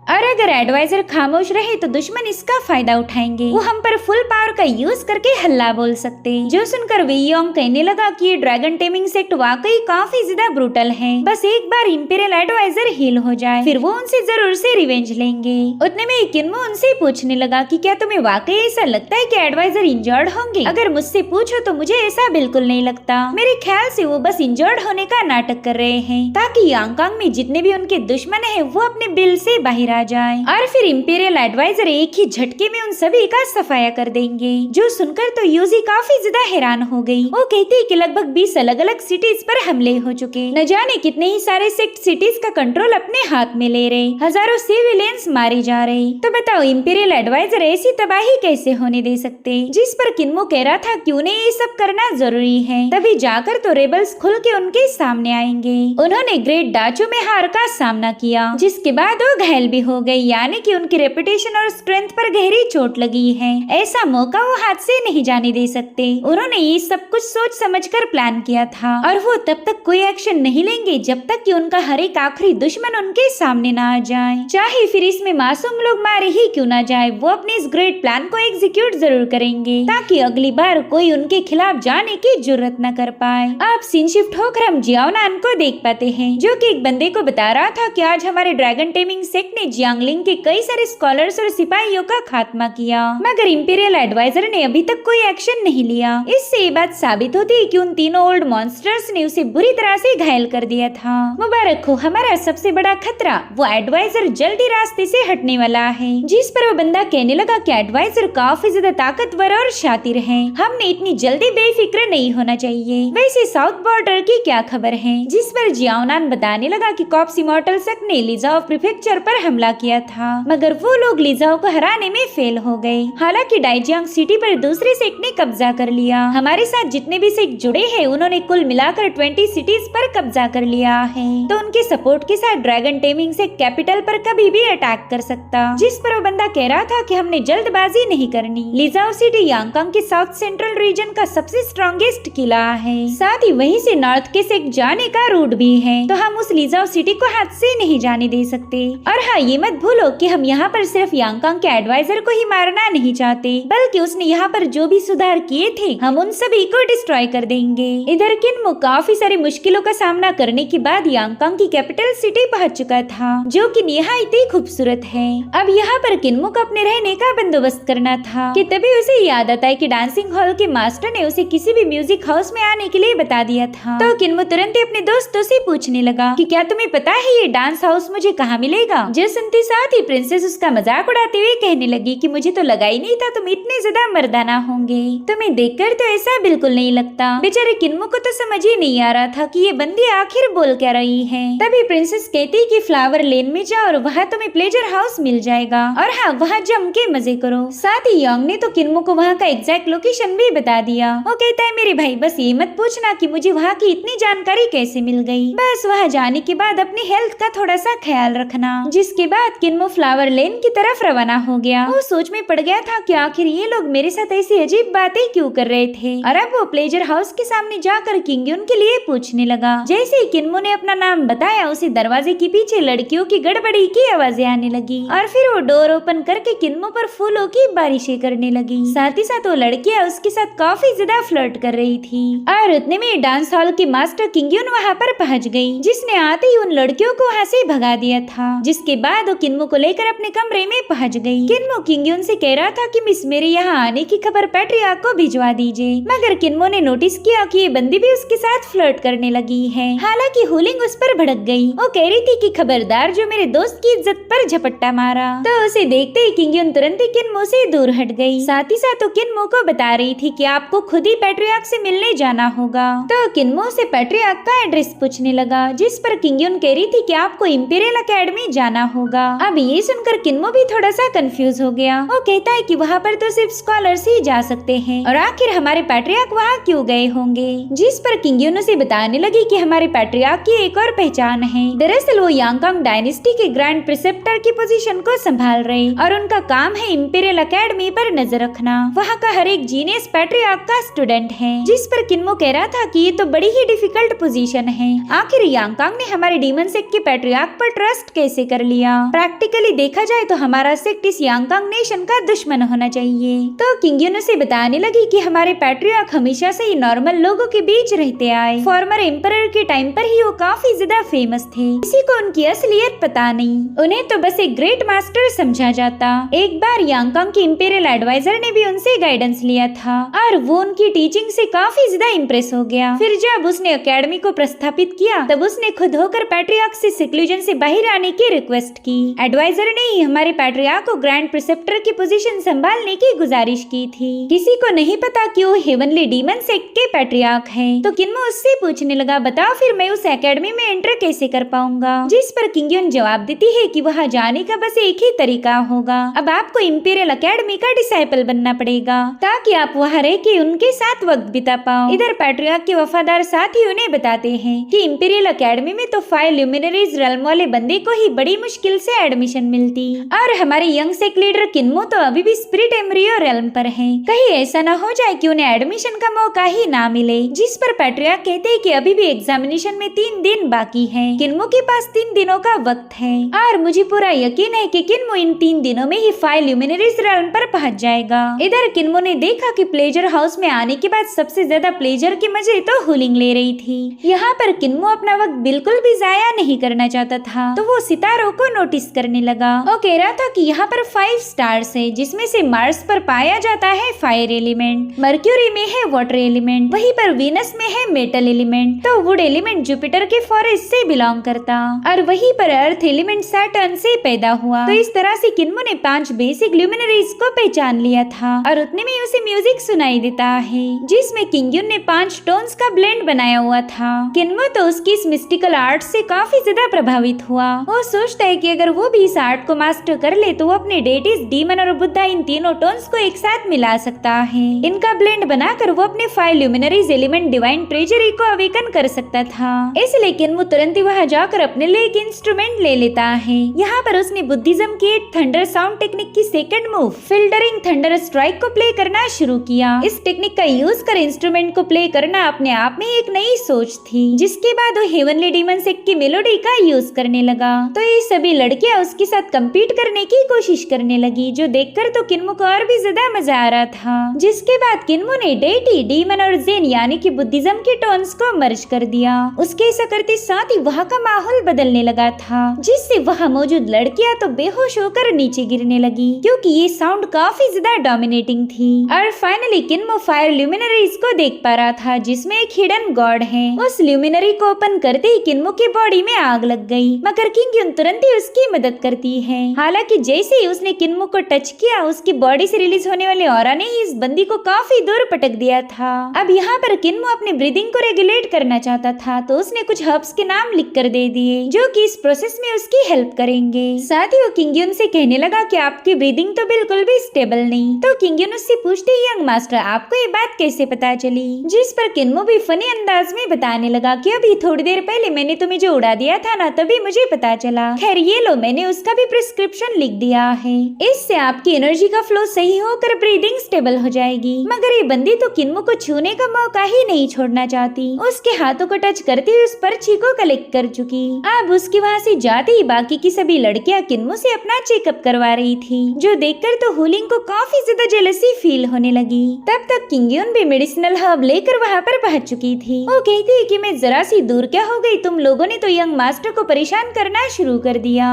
और अगर एडवाइजर खामोश रहे तो दुश्मन इसका फायदा उठाएंगे। वो हम पर फुल पावर का यूज करके हल्ला बोल सकते। जो सुनकर वेयोंग कहने लगा कि ये ड्रैगन टेमिंग सेक्ट वाकई काफी ज्यादा ब्रूटल है, बस एक बार इंपीरियल एडवाइजर हील हो जाए फिर वो उनसे जरूर से रिवेंज लेंगे। उतने में किन्मो उनसे पूछने लगा कि क्या तुम्हें वाकई ऐसा लगता है कि एडवाइजर इंजर्ड होंगे? अगर मुझसे पूछो तो मुझे ऐसा बिल्कुल नहीं लगता। मेरे ख्याल से वो बस इंजर्ड होने का नाटक कर रहे हैं ताकि यांगकांग में जितने भी उनके दुश्मन है वो अपने बिल से बाहर जाए, और फिर इंपीरियल एडवाइजर एक ही झटके में उन सभी का सफाया कर देंगे। जो सुनकर तो यूजी काफी ज्यादा हैरान हो गई। वो कहती कि लगभग 20 अलग अलग सिटीज पर हमले हो चुके, न जाने कितने ही सारे सेक्ट सिटीज का कंट्रोल अपने हाथ में ले रहे, हजारों सिविलियंस मारे जा रहे। तो बताओ इंपीरियल एडवाइजर ऐसी तबाही कैसे होने दे सकते? जिस पर किन्मो कह रहा था कि उन्हें ये सब करना जरूरी है, तभी जाकर तो रेबल्स खुल के उनके सामने आएंगे। उन्होंने ग्रेट डाचू में हार का सामना किया, जिसके बाद वो घायल भी हो गई, यानी कि उनकी रेपुटेशन और स्ट्रेंथ पर गहरी चोट लगी है। ऐसा मौका वो हाथ से नहीं जाने दे सकते। उन्होंने ये सब कुछ सोच समझकर प्लान किया था और वो तब तक कोई एक्शन नहीं लेंगे जब तक कि उनका हर एक आखिरी दुश्मन उनके सामने ना आ जाए, चाहे फिर इसमें मासूम लोग मारे ही क्यों ना जाए। वो अपने इस ग्रेट प्लान को एग्जीक्यूट जरूर करेंगे ताकि अगली बार कोई उनके खिलाफ जाने की जरूरत न कर पाए। अब सीन शिफ्ट होकर हम जियाओनान को देख पाते हैं, जो कि एक बंदे को बता रहा था कि आज हमारे ड्रैगन टेमिंग सेक्ट ने जियांगलिंग के कई सारे स्कॉलर्स और सिपाहियों का खात्मा किया, मगर इंपीरियल एडवाइजर ने अभी तक कोई एक्शन नहीं लिया। इससे ये बात साबित होती है कि उन तीनों ओल्ड मॉन्स्टर्स ने उसे बुरी तरह से घायल कर दिया था। मुबारक हो, हमारा सबसे बड़ा खतरा वो एडवाइजर जल्दी रास्ते से हटने वाला है। जिस पर वो बंदा कहने लगा कि एडवाइजर काफी ज्यादा ताकतवर और शातिर है, हमने इतनी जल्दी बेफिक्र नहीं होना चाहिए। वैसे साउथ बॉर्डर की क्या खबर है? जिस पर जियाओनान बताने लगा कि कॉप्स इमॉर्टल सेक्ट ने लिजाओ प्रीफेक्चर पर हमला किया था, मगर वो लोग लिजाओ को हराने में फेल हो गए। हालांकि डाइजियांग सिटी पर दूसरे सेक्ट ने कब्जा कर लिया। हमारे साथ जितने भी सेक्ट जुड़े हैं उन्होंने कुल मिलाकर 20 सिटीज पर कब्जा कर लिया है, तो उनके सपोर्ट के साथ ड्रैगन टेमिंग से कैपिटल पर कभी भी अटैक कर सकता। जिस पर वो बंदा कह रहा था कि हमने जल्दबाजी नहीं करनी। लिजाओ सिटी यांगकांग के साउथ सेंट्रल रीजन का सबसे स्ट्रॉन्गेस्ट किला है, साथ ही वहीं से नॉर्थ के सेक्ट जाने का रूट भी है, तो हम उस लिजाओ सिटी को हाथ से नहीं जाने दे सकते। और हाँ, ये मत भूलो कि हम यहाँ पर सिर्फ यांगकांग के एडवाइजर को ही मारना नहीं चाहते, बल्कि उसने यहाँ पर जो भी सुधार किए थे हम उन सभी को डिस्ट्रॉय कर देंगे। इधर किन्मो काफी सारी मुश्किलों का सामना करने के बाद यांगकांग की कैपिटल सिटी पहुँच चुका था, जो कि निहायत ही खूबसूरत है। अब यहाँ पर किन्मो को अपने रहने का बंदोबस्त करना था कि तभी उसे याद आता है कि डांसिंग हॉल के मास्टर ने उसे किसी भी म्यूजिक हाउस में आने के लिए बता दिया था। तो किन्मो तुरंत ही अपने दोस्तों से पूछने लगा कि क्या तुम्हें पता है ये डांस हाउस मुझे कहाँ मिलेगा? जो सुनते साथ ही प्रिंसेस उसका मजाक उड़ाते हुए कहने लगी कि मुझे तो लगा ही नहीं था तुम इतने ज्यादा मर्दाना होंगे, तुम्हें देखकर तो ऐसा बिल्कुल नहीं लगता। बेचारे किन्मो को तो समझ ही नहीं आ रहा था कि ये बंदी आखिर बोल क्या रही है। तभी प्रिंसेस कहती कि फ्लावर लेन में जाओ और वहाँ तुम्हें प्लेजर हाउस मिल जाएगा, और हाँ, वहाँ जम के मजे करो। साथ ही योंग ने तो किन्मो को वहाँ का एग्जैक्ट लोकेशन भी बता दिया। वो कहता है मेरे भाई बस ये मत पूछना कि मुझे वहाँ की इतनी जानकारी कैसे मिल गई, बस वहाँ जाने के बाद अपनी हेल्थ का थोड़ा सा ख्याल रखना। जिसके बाद किन्मो फ्लावर लेन की तरफ रवाना हो गया। वो सोच में पड़ गया था कि आखिर ये लोग मेरे साथ ऐसी अजीब बातें क्यों कर रहे थे, और अब वो प्लेजर हाउस के सामने जाकर किंगयुन के लिए पूछने लगा। जैसे ही किन्मो ने अपना नाम बताया उसे दरवाजे के पीछे लड़कियों की गड़बड़ी की आवाजें आने लगी, और फिर वो डोर ओपन करके किन्मो पर फूलों की बारिशें करने लगी। साथ ही साथ वो लड़कियां उसके साथ काफी ज्यादा फ्लर्ट कर रही थी, और उतने में डांस हॉल की मास्टर किंगयुन वहाँ पर पहुँच गयी, जिसने आते ही उन लड़कियों को वहाँ से भगा दिया था। जिसके बाद वो किन्मो को लेकर अपने कमरे में पहुँच गयी। किन्मो किंगयुन से कह रहा था कि मिस मेरे यहाँ आने की खबर पैट्रियार्क को भिजवा दीजिए, मगर किन्मो ने नोटिस किया कि ये बंदी भी उसके साथ फ्लर्ट करने लगी है। हालांकि हुलिंग उस पर भड़क गई। वो कह रही थी कि खबरदार जो मेरे दोस्त की इज्जत पर झपट्टा मारा। तो उसे देखते ही किंगयुन तुरंत ही किन्मो से दूर हट गई। साथ ही साथ वो किन्मो को बता रही थी कि आपको खुद ही पैट्रियार्क से मिलने जाना होगा। तो किन्मो से पैट्रियार्क का एड्रेस पूछने लगा, जिस पर किंगयुन कह रही थी कि आपको इंपीरियल एकेडमी जाना होगा। अब ये सुनकर किन्मो भी थोड़ा सा कंफ्यूज हो गया। वो कहता है कि वहाँ पर तो सिर्फ स्कॉलर्स ही जा सकते हैं, और आखिर हमारे पैट्रियार्क वहाँ क्यों गए होंगे? जिस पर किंगयुन उसे बताने लगी कि हमारे पैट्रियार्क की एक और पहचान है। दरअसल वो यांगकांग डायनेस्टी के ग्रैंड प्रिसेप्टर की पोजीशन को संभाल रहे, और उनका काम है इंपीरियल एकेडमी पर नजर रखना। वहाँ का हर एक जीनियस पैट्रियार्क का स्टूडेंट है। जिस पर किन्मो कह रहा था कि ये तो बड़ी ही डिफिकल्ट पोजीशन है, आखिर यांगकांग ने हमारे डीमन सेक्ट के पैट्रियार्क पर ट्रस्ट कैसे कर लिया? प्रैक्टिकली देखा जाए तो हमारा सेक्ट इस यांगकांग नेशन का दुश्मन होना चाहिए। तो किंगयुन उसे बताने लगी कि हमारे पैट्रियार्क हमेशा से ही नॉर्मल लोगों के बीच रहते आए। फॉर्मर एम्परर के टाइम पर ही वो काफी ज्यादा फेमस थे, किसी को उनकी असलियत पता नहीं, उन्हें तो बस एक ग्रेट मास्टर समझा जाता। एक बार यांगकांग के इंपीरियल एडवाइजर ने भी उनसे गाइडेंस लिया था, और वो उनकी टीचिंग से काफी ज्यादा इम्प्रेस हो गया। फिर जब उसने एकेडमी को प्रस्थापित किया तब उसने खुद होकर पैट्रियार्क से सिक्लूजन से बाहर आने की रिक्वेस्ट की। एडवाइजर ने ही हमारे पैट्रियार्क को ग्रैंड प्रिसेप्टर की पोजीशन संभालने की गुजारिश की थी। किसी को नहीं पता कि वो हेवनली डीमन सेक्ट के पैट्रियार्क है। तो किन्मो उससे पूछने लगा, बताओ फिर मैं उस एकेडमी में एंटर कैसे कर पाऊंगा? जिस पर किंगयुन जवाब देती है कि वहाँ जाने का बस एक ही तरीका होगा, अब आपको इंपीरियल एकेडमी का डिसाइपल बनना पड़ेगा, ताकि आप वहाँ रह के उनके साथ वक्त बिता पाओ। इधर पैट्रियार्क के वफादार साथी उन्हें बताते हैं कि इंपीरियल एकेडमी में तो 5 ल्यूमिनरीज रेल्म वाले बंदे को ही बड़ी मुश्किल हॉस्पिटल से एडमिशन मिलती और हमारे यंग सेक लीडर किन्मो तो अभी भी स्पिरिट एम्ब्रियो रेल्म पर है। कहीं ऐसा न हो जाए कि उन्हें एडमिशन का मौका ही ना मिले। जिस पर पैट्रियार्क कहते हैं कि अभी भी एग्जामिनेशन में 3 दिन बाकी है। किन्मो के पास 3 दिनों का वक्त है और मुझे पूरा यकीन है कि किन्मो इन 3 दिनों में ही 5 ल्यूमिनरीज रेल्म पर पहुंच जाएगा। इधर किन्मो ने देखा कि प्लेजर हाउस में आने के बाद सबसे ज्यादा प्लेजर के मजे तो हुलिंग ले रही थी। यहाँ पर किन्मो अपना वक्त बिल्कुल भी जाया नहीं करना चाहता था, तो वो सितारों को नोटिस करने लगा। वो कह रहा था कि यहाँ पर 5 स्टार्स है, जिसमें से मार्स पर पाया जाता है फायर एलिमेंट, मर्क्यूरी में है वाटर एलिमेंट, वहीं पर वीनस में है मेटल एलिमेंट, तो वुड एलिमेंट जुपिटर के फॉरेस्ट से बिलोंग करता और वहीं पर अर्थ एलिमेंट सैटर्न से पैदा हुआ। तो इस तरह से किन्मो ने 5 बेसिक ल्यूमिनरीज को पहचान लिया था और उतने में उसे म्यूजिक सुनाई देता है, जिसमें किंगयुन ने 5 टोन्स का ब्लेंड बनाया हुआ था। किन्मो तो उसकी इस मिस्टिकल आर्ट से काफी ज्यादा प्रभावित हुआ। वो सोचता है कि अगर वो भी इस आर्ट को मास्टर कर ले तो वो अपने डेटिस, डीमन और बुद्धा इन तीनों टोन्स को एक साथ मिला सकता है। इनका ब्लेंड बनाकर वो अपने 5 ल्यूमिनरीज एलिमेंट डिवाइन ट्रेजरी को अवेकन कर सकता था। इसलिए किन्मो तुरंत ही वहाँ जाकर अपने लिए एक इंस्ट्रूमेंट ले लेता है। यहाँ पर उसने बुद्धिज्म की थंडर साउंड टेक्निक की second move filtering thunder strike को प्ले करना शुरू किया। इस टेक्निक का यूज कर इंस्ट्रूमेंट को प्ले करना अपने आप में एक नई सोच थी। जिसके बाद वो हेवनली डीमन सेक की मेलोडी का यूज करने लगा। तो ये सभी लड़कियां उसके साथ कम्पीट करने की कोशिश करने लगी, जो देखकर तो किन्मो को और भी ज्यादा मजा आ रहा था। जिसके बाद किन्मो ने डेटी, डीमन और जेन यानी कि बुद्धिज्म के टोन्स को मर्ज कर दिया। उसके ऐसा करते साथ ही वहाँ का माहौल बदलने लगा था, जिससे वहाँ मौजूद लड़कियां तो बेहोश होकर नीचे गिरने लगी, क्योंकि ये साउंड काफी ज्यादा डोमिनेटिंग थी। और फाइनली किन्मो फायर ल्यूमिनरीज को देख पा रहा था, जिसमें एक हिडन गॉड है। उस ल्यूमिनरी को ओपन करते ही किन्मो की बॉडी में आग लग गई, मगर किंगयुन तुरंत ही उसकी मदद करती है। हालांकि जैसे ही उसने किन्मो को टच किया, उसकी बॉडी से रिलीज होने वाले ऑरा ने ही इस बंदी को काफी दूर पटक दिया था। अब यहाँ पर किन्मो अपनी ब्रीदिंग को रेगुलेट करना चाहता था, तो उसने कुछ हर्ब्स के नाम लिख कर दे दिए, जो कि इस प्रोसेस में उसकी हेल्प करेंगे। साथ ही वो किंगयुन से कहने लगा कि आपकी ब्रीदिंग तो बिल्कुल भी स्टेबल नहीं। तो किंगयुन उससे पूछते ही, यंग मास्टर आपको ये बात कैसे पता चली? जिस पर किन्मो भी फनी अंदाज में बताने लगा कि अभी थोड़ी देर पहले मैंने तुम्हें जो उड़ा दिया था ना, तभी मुझे पता चला। खैर ये लो, मैंने उसका भी प्रिस्क्रिप्शन लिख दिया है। इससे आपकी एनर्जी का फ्लो सही होकर ब्रीदिंग स्टेबल हो जाएगी। मगर ये बंदी तो किन्मो को छूने का मौका ही नहीं छोड़ना चाहती। उसके हाथों को टच करते हुए उस पर्ची को कलेक्ट कर चुकी। अब उसके वहाँ से जाते ही बाकी की सभी लड़कियां किन्मो से अपना चेकअप करवा रही थी, जो देखकर तो हुलिंग को काफी ज्यादा जेलसी फील होने लगी। तब तक किंगयुन भी मेडिसिनल हर्ब लेकर वहाँ पर पहुँच चुकी थी। वो कहती है कि मैं जरा सी दूर क्या हो गई, तुम लोगों ने तो यंग मास्टर को परेशान करना शुरू कर दिया।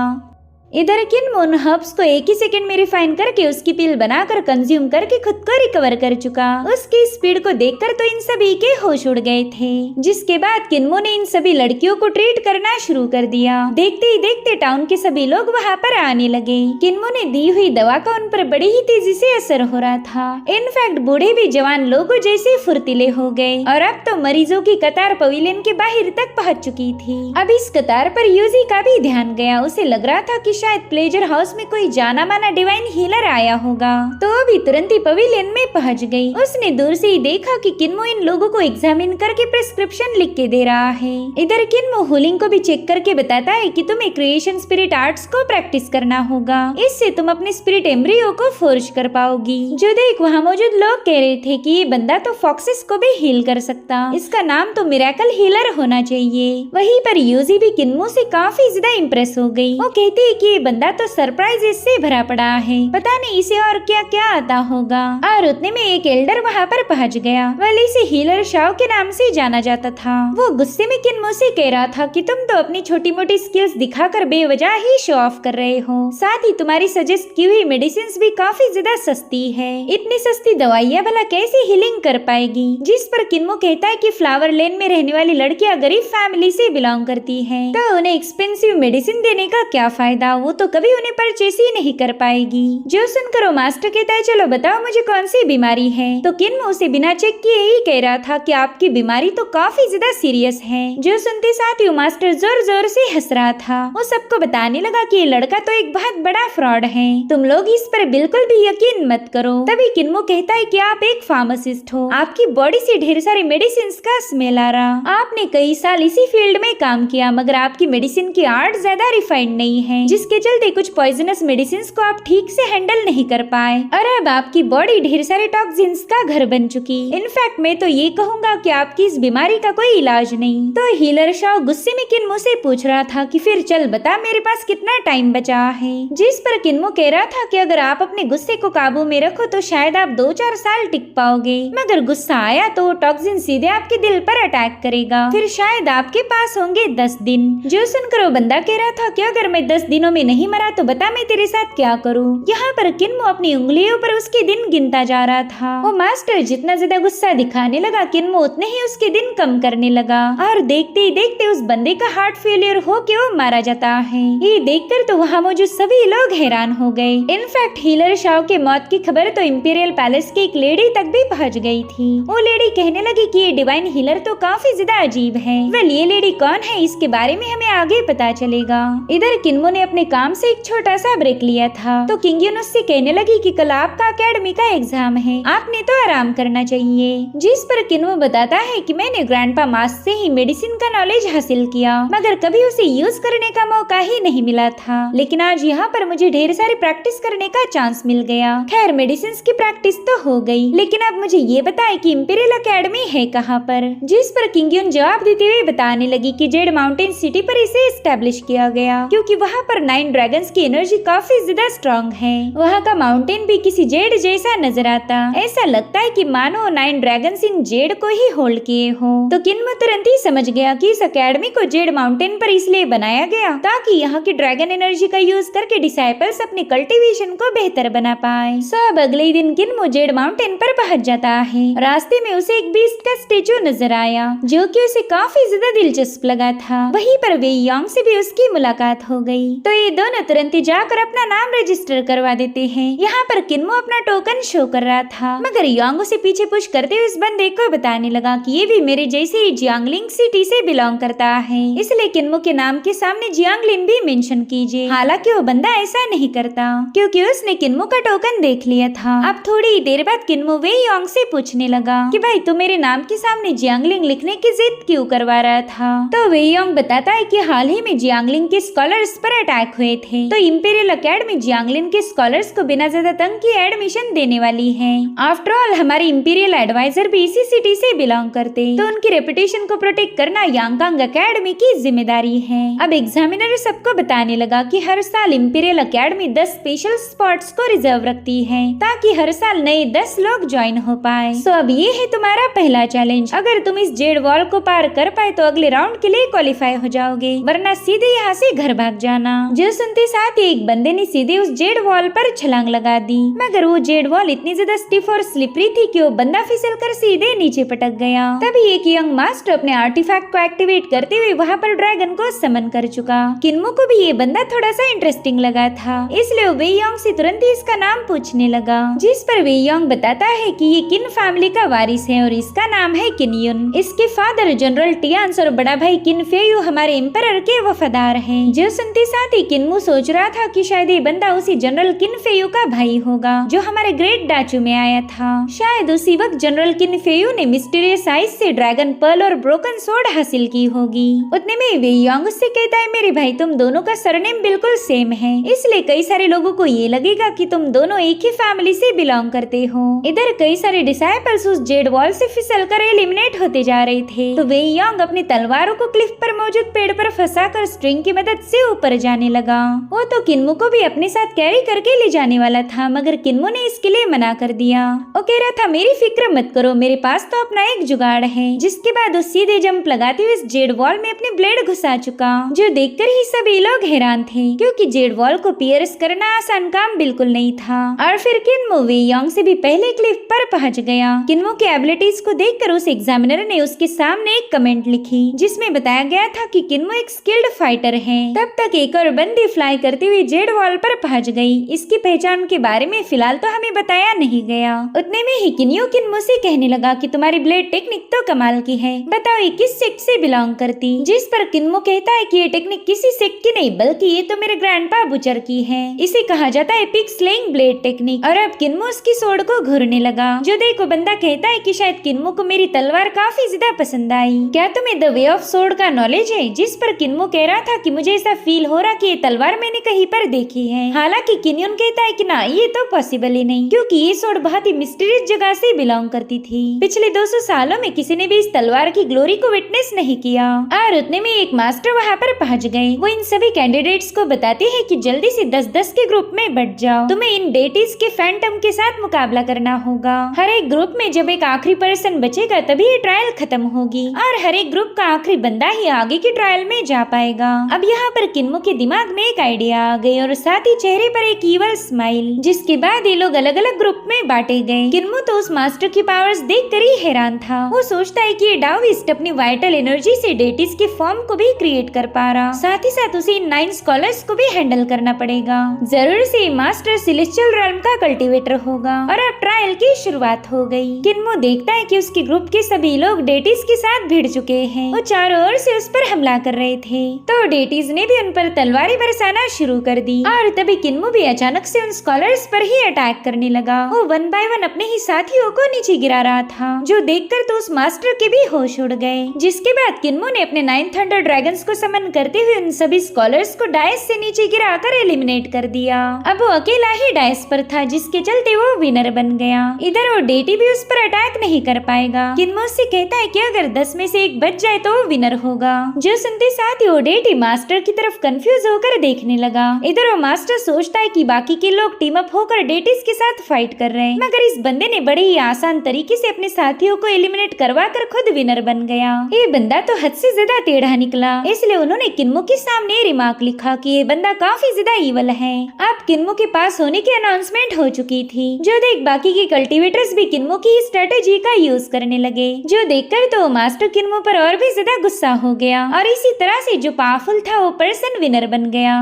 इधर किन्मो उन हर्ब्स को एक ही सेकंड में रिफाइन करके उसकी पिल बनाकर कंज्यूम करके खुद को रिकवर कर चुका। उसकी स्पीड को देखकर तो इन सभी के होश उड़ गए थे। जिसके बाद किन्मो ने इन सभी लड़कियों को ट्रीट करना शुरू कर दिया। देखते ही देखते टाउन के सभी लोग वहाँ पर आने लगे। किन्मो ने दी हुई दवा का उन पर बड़ी ही तेजी से असर हो रहा था। इनफैक्ट बूढ़े भी जवान लोगों जैसे फुर्तीले हो गए और अब तो मरीजों की कतार पवेलियन के बाहर तक पहुँच चुकी थी। अब इस कतार पर यूजी का भी ध्यान गया। उसे लग रहा था कि शायद प्लेजर हाउस में कोई जाना माना डिवाइन हीलर आया होगा, तो अभी तुरंत ही पवेलियन में पहुंच गई। उसने दूर से ही देखा कि किन्मो इन लोगों को एग्जामिन करके प्रिस्क्रिप्शन लिख के दे रहा है। इधर किन्मो हुलिंग को भी चेक करके बताता है कि तुम्हें क्रिएशन स्पिरिट आर्ट्स को प्रैक्टिस करना होगा, इससे तुम अपने स्पिरिट एम्ब्रियो को फोर्ज कर पाओगी। जो देख वहाँ मौजूद लोग कह रहे थे कि ये बंदा तो फॉक्सेस को भी हील कर सकता, इसका नाम तो मिरेकल हीलर होना चाहिए। वहीं पर यूजी भी किन्मो से काफी ज्यादा इम्प्रेस हो गई। वो कहती है कि ये बंदा तो सरप्राइजेस से भरा पड़ा है, पता नहीं इसे और क्या क्या आता होगा। और उतने में एक एल्डर वहाँ पर पहुँच गया। वली इसे हीलर शाओ के नाम से जाना जाता था। वो गुस्से में किन्मो से कह रहा था कि तुम तो अपनी छोटी मोटी स्किल्स दिखाकर बेवजह ही शो ऑफ कर रहे हो। साथ ही तुम्हारी सजेस्ट की हुई मेडिसिन भी काफी ज्यादा सस्ती है। इतनी सस्ती दवाइयाँ भला कैसे हीलिंग कर पाएगी? जिस पर किन्मो कहता है कि फ्लावर लेन में रहने वाली लड़कियाँ गरीब फैमिली से बिलोंग करती है, तो उन्हें एक्सपेंसिव मेडिसिन देने का क्या फायदा, वो तो कभी उन्हें परचेस ही नहीं कर पाएगी। जो सुनकर वो मास्टर कहता है चलो बताओ मुझे कौन सी बीमारी है। तो किन्मो उसे बिना चेक किए ही कह रहा था कि आपकी बीमारी तो काफी ज्यादा सीरियस है। जो सुनते साथ ही मास्टर जोर जोर से हंस रहा था। वो सबको बताने लगा कि ये लड़का तो एक बहुत बड़ा फ्रॉड है, तुम लोग इस पर बिल्कुल भी यकीन मत करो। तभी किन्मो कहता है कि आप एक फार्मासिस्ट हो, आपकी बॉडी से ढेर सारे मेडिसिन का स्मेल आ रहा। आपने कई साल इसी फील्ड में काम किया, मगर आपकी मेडिसिन की आर्ट ज्यादा रिफाइंड नहीं है, जिस जिसके चलते कुछ पॉइजनस मेडिसिन को आप ठीक से हैंडल नहीं कर पाए और अब आपकी बॉडी ढेर सारे टॉक्सिन्स का घर बन चुकी। इनफैक्ट मैं तो ये कहूँगा कि आपकी इस बीमारी का कोई इलाज नहीं। तो हीलर शाओ गुस्से में किन्मो से पूछ रहा था कि फिर चल बता मेरे पास कितना टाइम बचा है, जिस पर किन्मो कह रहा था कि अगर आप अपने गुस्से को काबू में रखो तो शायद आप 2-4 साल टिक पाओगे, मगर गुस्सा आया तो टॉक्सिन सीधे आपके दिल पर अटैक करेगा, फिर शायद आपके पास होंगे 10 दिन। जो सुनकर वो बंदा कह रहा था कि अगर मैं 10 दिनों में नहीं मरा तो बता मैं तेरे साथ क्या करूँ। यहाँ पर किन्मो अपनी उंगलियों पर उसके दिन गिनता जा रहा था। वो मास्टर जितना ज्यादा गुस्सा दिखाने लगा किन्मो उतने ही उसके दिन कम करने लगा और देखते ही देखते उस बंदे का हार्ट फेलियर हो के वो मारा जाता है। ये देखकर तो वहाँ मौजूद सभी लोग हैरान हो गए। इनफैक्ट हीलर शाओ के मौत की खबर तो इंपीरियल पैलेस की एक लेडी तक भी पहुँच गई थी। वो लेडी कहने लगी कि ये डिवाइन हीलर तो काफी ज्यादा अजीब है। वेल ये लेडी कौन है इसके बारे में हमें आगे पता चलेगा। इधर किन्मो ने अपने काम से एक छोटा सा ब्रेक लिया था तो किंगयुन उससे कहने लगी कि कल आपका अकेडमी का एग्जाम है, आपने तो आराम करना चाहिए। जिस पर किन्मो बताता है कि मैंने ग्रैंडपा मास से ही मेडिसिन का नॉलेज हासिल किया मगर कभी उसे यूज करने का मौका ही नहीं मिला था, लेकिन आज यहाँ पर मुझे ढेर सारी प्रैक्टिस करने का चांस मिल गया। खैर मेडिसिन की प्रैक्टिस तो हो गई, लेकिन अब मुझे ये बताए कि इंपीरियल अकेडमी है कहाँ पर। जिस पर किंगयुन जवाब देते हुए बताने लगी कि जेड माउंटेन सिटी पर इसे एस्टेब्लिश किया गया क्योंकि वहाँ पर 9 ड्रैगन्स की एनर्जी काफी ज्यादा स्ट्रॉन्ग है। वहाँ का माउंटेन भी किसी जेड जैसा नजर आता, ऐसा लगता है कि मानो 9 ड्रैगन्स इन जेड को ही होल्ड किए हो। तो किन्मो तुरंत ही समझ गया कि इस अकेडमी को जेड माउंटेन पर इसलिए बनाया गया ताकि यहाँ की ड्रैगन एनर्जी का यूज करके डिसाइपल्स अपने कल्टीवेशन को बेहतर बना पाए। सब अगले दिन किन्मो जेड माउंटेन पर पहुंच जाता है। रास्ते में उसे एक बीस्ट का स्टेचू नजर आया जो कि उसे काफी ज्यादा दिलचस्प लगा था। वहीं पर वे योंग से भी उसकी मुलाकात हो गई तो ये दोनों तुरंत ही जाकर अपना नाम रजिस्टर करवा देते हैं। यहाँ पर किन्मो अपना टोकन शो कर रहा था मगर योंग उसे पीछे पुश करते हुए इस बंदे को बताने लगा कि ये भी मेरे जैसे ही जियांगलिंग सिटी से बिलोंग करता है, इसलिए किन्मो के नाम के सामने जियांगलिन भी मेंशन कीजिए। हालांकि वो बंदा ऐसा नहीं करता क्योंकि उसने किन्मो का टोकन देख लिया था। अब थोड़ी देर बाद किन्मो वे योंग से पूछने लगा कि भाई तू मेरे नाम के सामने जियांगलिंग लिखने की जिद क्यों करवा रहा था। तो वे योंग बताता है कि हाल ही में जियांगलिंग के स्कॉलर्स पर अटैक हुए थे तो इंपीरियल अकेडमी जियांगलिन के स्कॉलर्स को बिना ज्यादा तंग किए एडमिशन देने वाली है। आफ्टर ऑल हमारे इंपीरियल एडवाइजर भी इसी सिटी से बिलोंग करते तो उनकी रेपुटेशन को प्रोटेक्ट करना यांगकांग अकेडमी की जिम्मेदारी है। अब एग्जामिनर सबको बताने लगा कि हर साल इंपीरियल अकेडमी 10 स्पेशल स्पॉट्स को रिजर्व रखती है ताकि हर साल नए 10 लोग ज्वाइन हो पाए। सो अब ये है तुम्हारा पहला चैलेंज, अगर तुम इस जेड वॉल को पार कर पाए तो अगले राउंड के लिए क्वालिफाई हो जाओगे, वरना सीधे यहाँ से घर भाग जाना। जो सुनते साथ ही एक बंदे ने सीधे उस जेड वॉल पर छलांग लगा दी मगर वो जेड वॉल इतनी ज्यादा स्टिफ और स्लिपरी थी कि वो बंदा फिसल कर सीधे नीचे पटक गया। तभी एक यंग मास्टर अपने आर्टिफैक्ट को एक्टिवेट करते हुए वहाँ पर ड्रैगन को समन कर चुका। किन्मो को भी ये बंदा थोड़ा सा इंटरेस्टिंग लगा था, इसलिए वे योंग से तुरंत ही इसका नाम पूछने लगा। जिस पर वे योंग बताता है कि ये किन फैमिली का वारिस है और इसका नाम है किन्युन। इसके फादर जनरल टियान्स और बड़ा भाई किन फेयू हमारे एम्परर के वफादार हैं। जो सुनते साथ ही किन्मो सोच रहा था कि शायद ये बंदा उसी जनरल किन फेयू का भाई होगा जो हमारे ग्रेट डाचू में आया था। शायद उसी वक्त जनरल किन फेयू ने मिस्टीरियस आइज से ड्रैगन पर्ल और ब्रोकन सोर्ड हासिल की होगी। उतने में वे योंग उससे कहता है मेरे भाई तुम दोनों का सरनेम बिल्कुल सेम है, इसलिए कई सारे लोगों को ये लगेगा कि तुम दोनों एक ही फैमिली से बिलोंग करते हो। इधर कई सारे डिसाइपल्स उस जेड वॉल से फिसलकर एलिमिनेट होते जा रहे थे तो वे योंग अपनी तलवारों को क्लिफ पर मौजूद पेड़ पर फंसाकर स्ट्रिंग की मदद से ऊपर जाने लगा। वो तो किन्मो को भी अपने साथ कैरी करके ले जाने वाला था मगर किन्मो ने इसके लिए मना कर दिया। वो कह रहा था मेरी फिक्र मत करो, मेरे पास तो अपना एक जुगाड़ है। जिसके बाद वो सीधे जंप लगाते हुए इस जेड वॉल में अपनी ब्लेड घुसा चुका, जो देखकर ही सभी लोग हैरान थे क्योंकि जेड वॉल को पियर्स करना आसान काम बिल्कुल नहीं था। और फिर किन्मो वे योंग से भी पहले क्लिफ पर पहुंच गया। किन्मो के एबिलिटीज को देखकर उस एग्जामिनर ने उसके सामने एक कमेंट लिखी जिसमें बताया गया था कि किन्मो एक स्किल्ड फाइटर है। तब तक एक और बंदी फ्लाई करते हुए जेड वॉल पर पहुंच गई। इसकी पहचान के बारे में फिलहाल तो हमें बताया नहीं गया। उतने में ही किन्मो से कहने लगा कि तुम्हारी ब्लेड टेक्निक तो कमाल की है, बताओ ये किस सेक्ट से बिलोंग करती। जिस पर किन्मो कहता है कि ये टेक्निक किसी सेक्ट की नहीं बल्कि ये तो मेरे ग्रैंडपा बुचर की है, इसे कहा जाता है एपिक स्लेइंग ब्लेड टेक्निक। और अब किन्मो उसकी सोड को घूरने लगा। जो देखो बंदा कहता है कि शायद किन्मो को मेरी तलवार काफी ज्यादा पसंद आई, क्या तुम्हें द वे ऑफ सोड का नॉलेज है। जिस पर किन्मो कह रहा था कि मुझे ऐसा फील हो रहा कि ये तलवार मैंने कहीं पर देखी है। हालांकि किन्योन कहता है कि ना, ये तो पॉसिबल ही नहीं, क्योंकि ये स्वॉर्ड बहुत ही मिस्टीरियस जगह से बिलोंग करती थी। पिछले 200 सालों में किसी ने भी इस तलवार की ग्लोरी को विटनेस नहीं किया। और उतने में एक मास्टर वहाँ पर पहुँच गए। वो इन सभी कैंडिडेट्स को बताते हैं कि जल्दी से 10-10 के ग्रुप में बट जाओ, तुम्हें इन डेटीज के फैंटम के साथ मुकाबला करना होगा। हर एक ग्रुप में जब एक आखिरी पर्सन बचेगा तभी ये ट्रायल खत्म होगी और हर एक ग्रुप का आखिरी बंदा ही आगे की ट्रायल में जा पाएगा। अब यहाँ पर किन्मो के दिमाग में एक आइडिया आ गई और साथ ही चेहरे पर एक ईवल स्माइल, जिसके बाद ये लोग अलग अलग ग्रुप में बांटे गए। किन्मो तो उस मास्टर की पावर्स देखकर ही हैरान था। वो सोचता है कि ये डाओइस्ट अपनी वाइटल एनर्जी से डेटिस के फॉर्म को भी क्रिएट कर पा रहा, साथ ही साथ उसे इन 9 स्कॉलर्स को भी हैंडल करना पड़ेगा। जरूर से मास्टर सेलेस्टियल रेल्म का कल्टीवेटर होगा। और अब ट्रायल की शुरुआत हो गई। किन्मो देखता है कि उसके ग्रुप के सभी लोग डेटिस के साथ भिड़ चुके हैं। वो चारों ओर से उस पर हमला कर रहे थे, तो डेटिस ने भी उन पर तलवारें बरसाना शुरू कर दी। और तभी किन्मो भी अचानक से उन स्कॉलर्स पर ही अटैक करने लगा। वो 1 बाय 1 अपने ही साथियों को नीचे गिरा रहा था, जो देखकर तो उस मास्टर के भी होश उड़ गए। जिसके बाद किन्मो ने अपने 9 थंडर ड्रैगन्स को समन करते हुए उन सभी स्कॉलर्स को डायस से नीचे गिराकर एलिमिनेट कर दिया। अब वो अकेला ही डायस पर था, जिसके चलते वो विनर बन गया। इधर वो डेटी भी उस पर अटैक नहीं कर पाएगा। किन्मो उससे कहता है कि अगर 10 में से 1 बच जाए तो वो विनर होगा। जो सुनते साथ ही वो डेटी मास्टर की तरफ कंफ्यूज होकर देखने लगा। इधर वो मास्टर सोचता है कि बाकी के लोग टीम अप होकर डेटिस के साथ फाइट कर रहे हैं, मगर इस बंदे ने बड़े ही आसान तरीके से अपने साथियों को एलिमिनेट करवा कर खुद विनर बन गया। ये बंदा तो हद से ज्यादा टेढ़ा निकला, इसलिए उन्होंने किन्मो के सामने रिमार्क लिखा कि ये बंदा काफी ज्यादा ईवल है। अब किन्मो के पास होने की अनाउंसमेंट हो चुकी थी, जो देख बाकी के कल्टीवेटर्स भी किन्मो की स्ट्रेटेजी का यूज करने लगे, जो देखकर तो मास्टर किन्मो पर और भी ज्यादा गुस्सा हो गया और इसी तरह से जो पावरफुल था वो पर्सन विनर बन गया।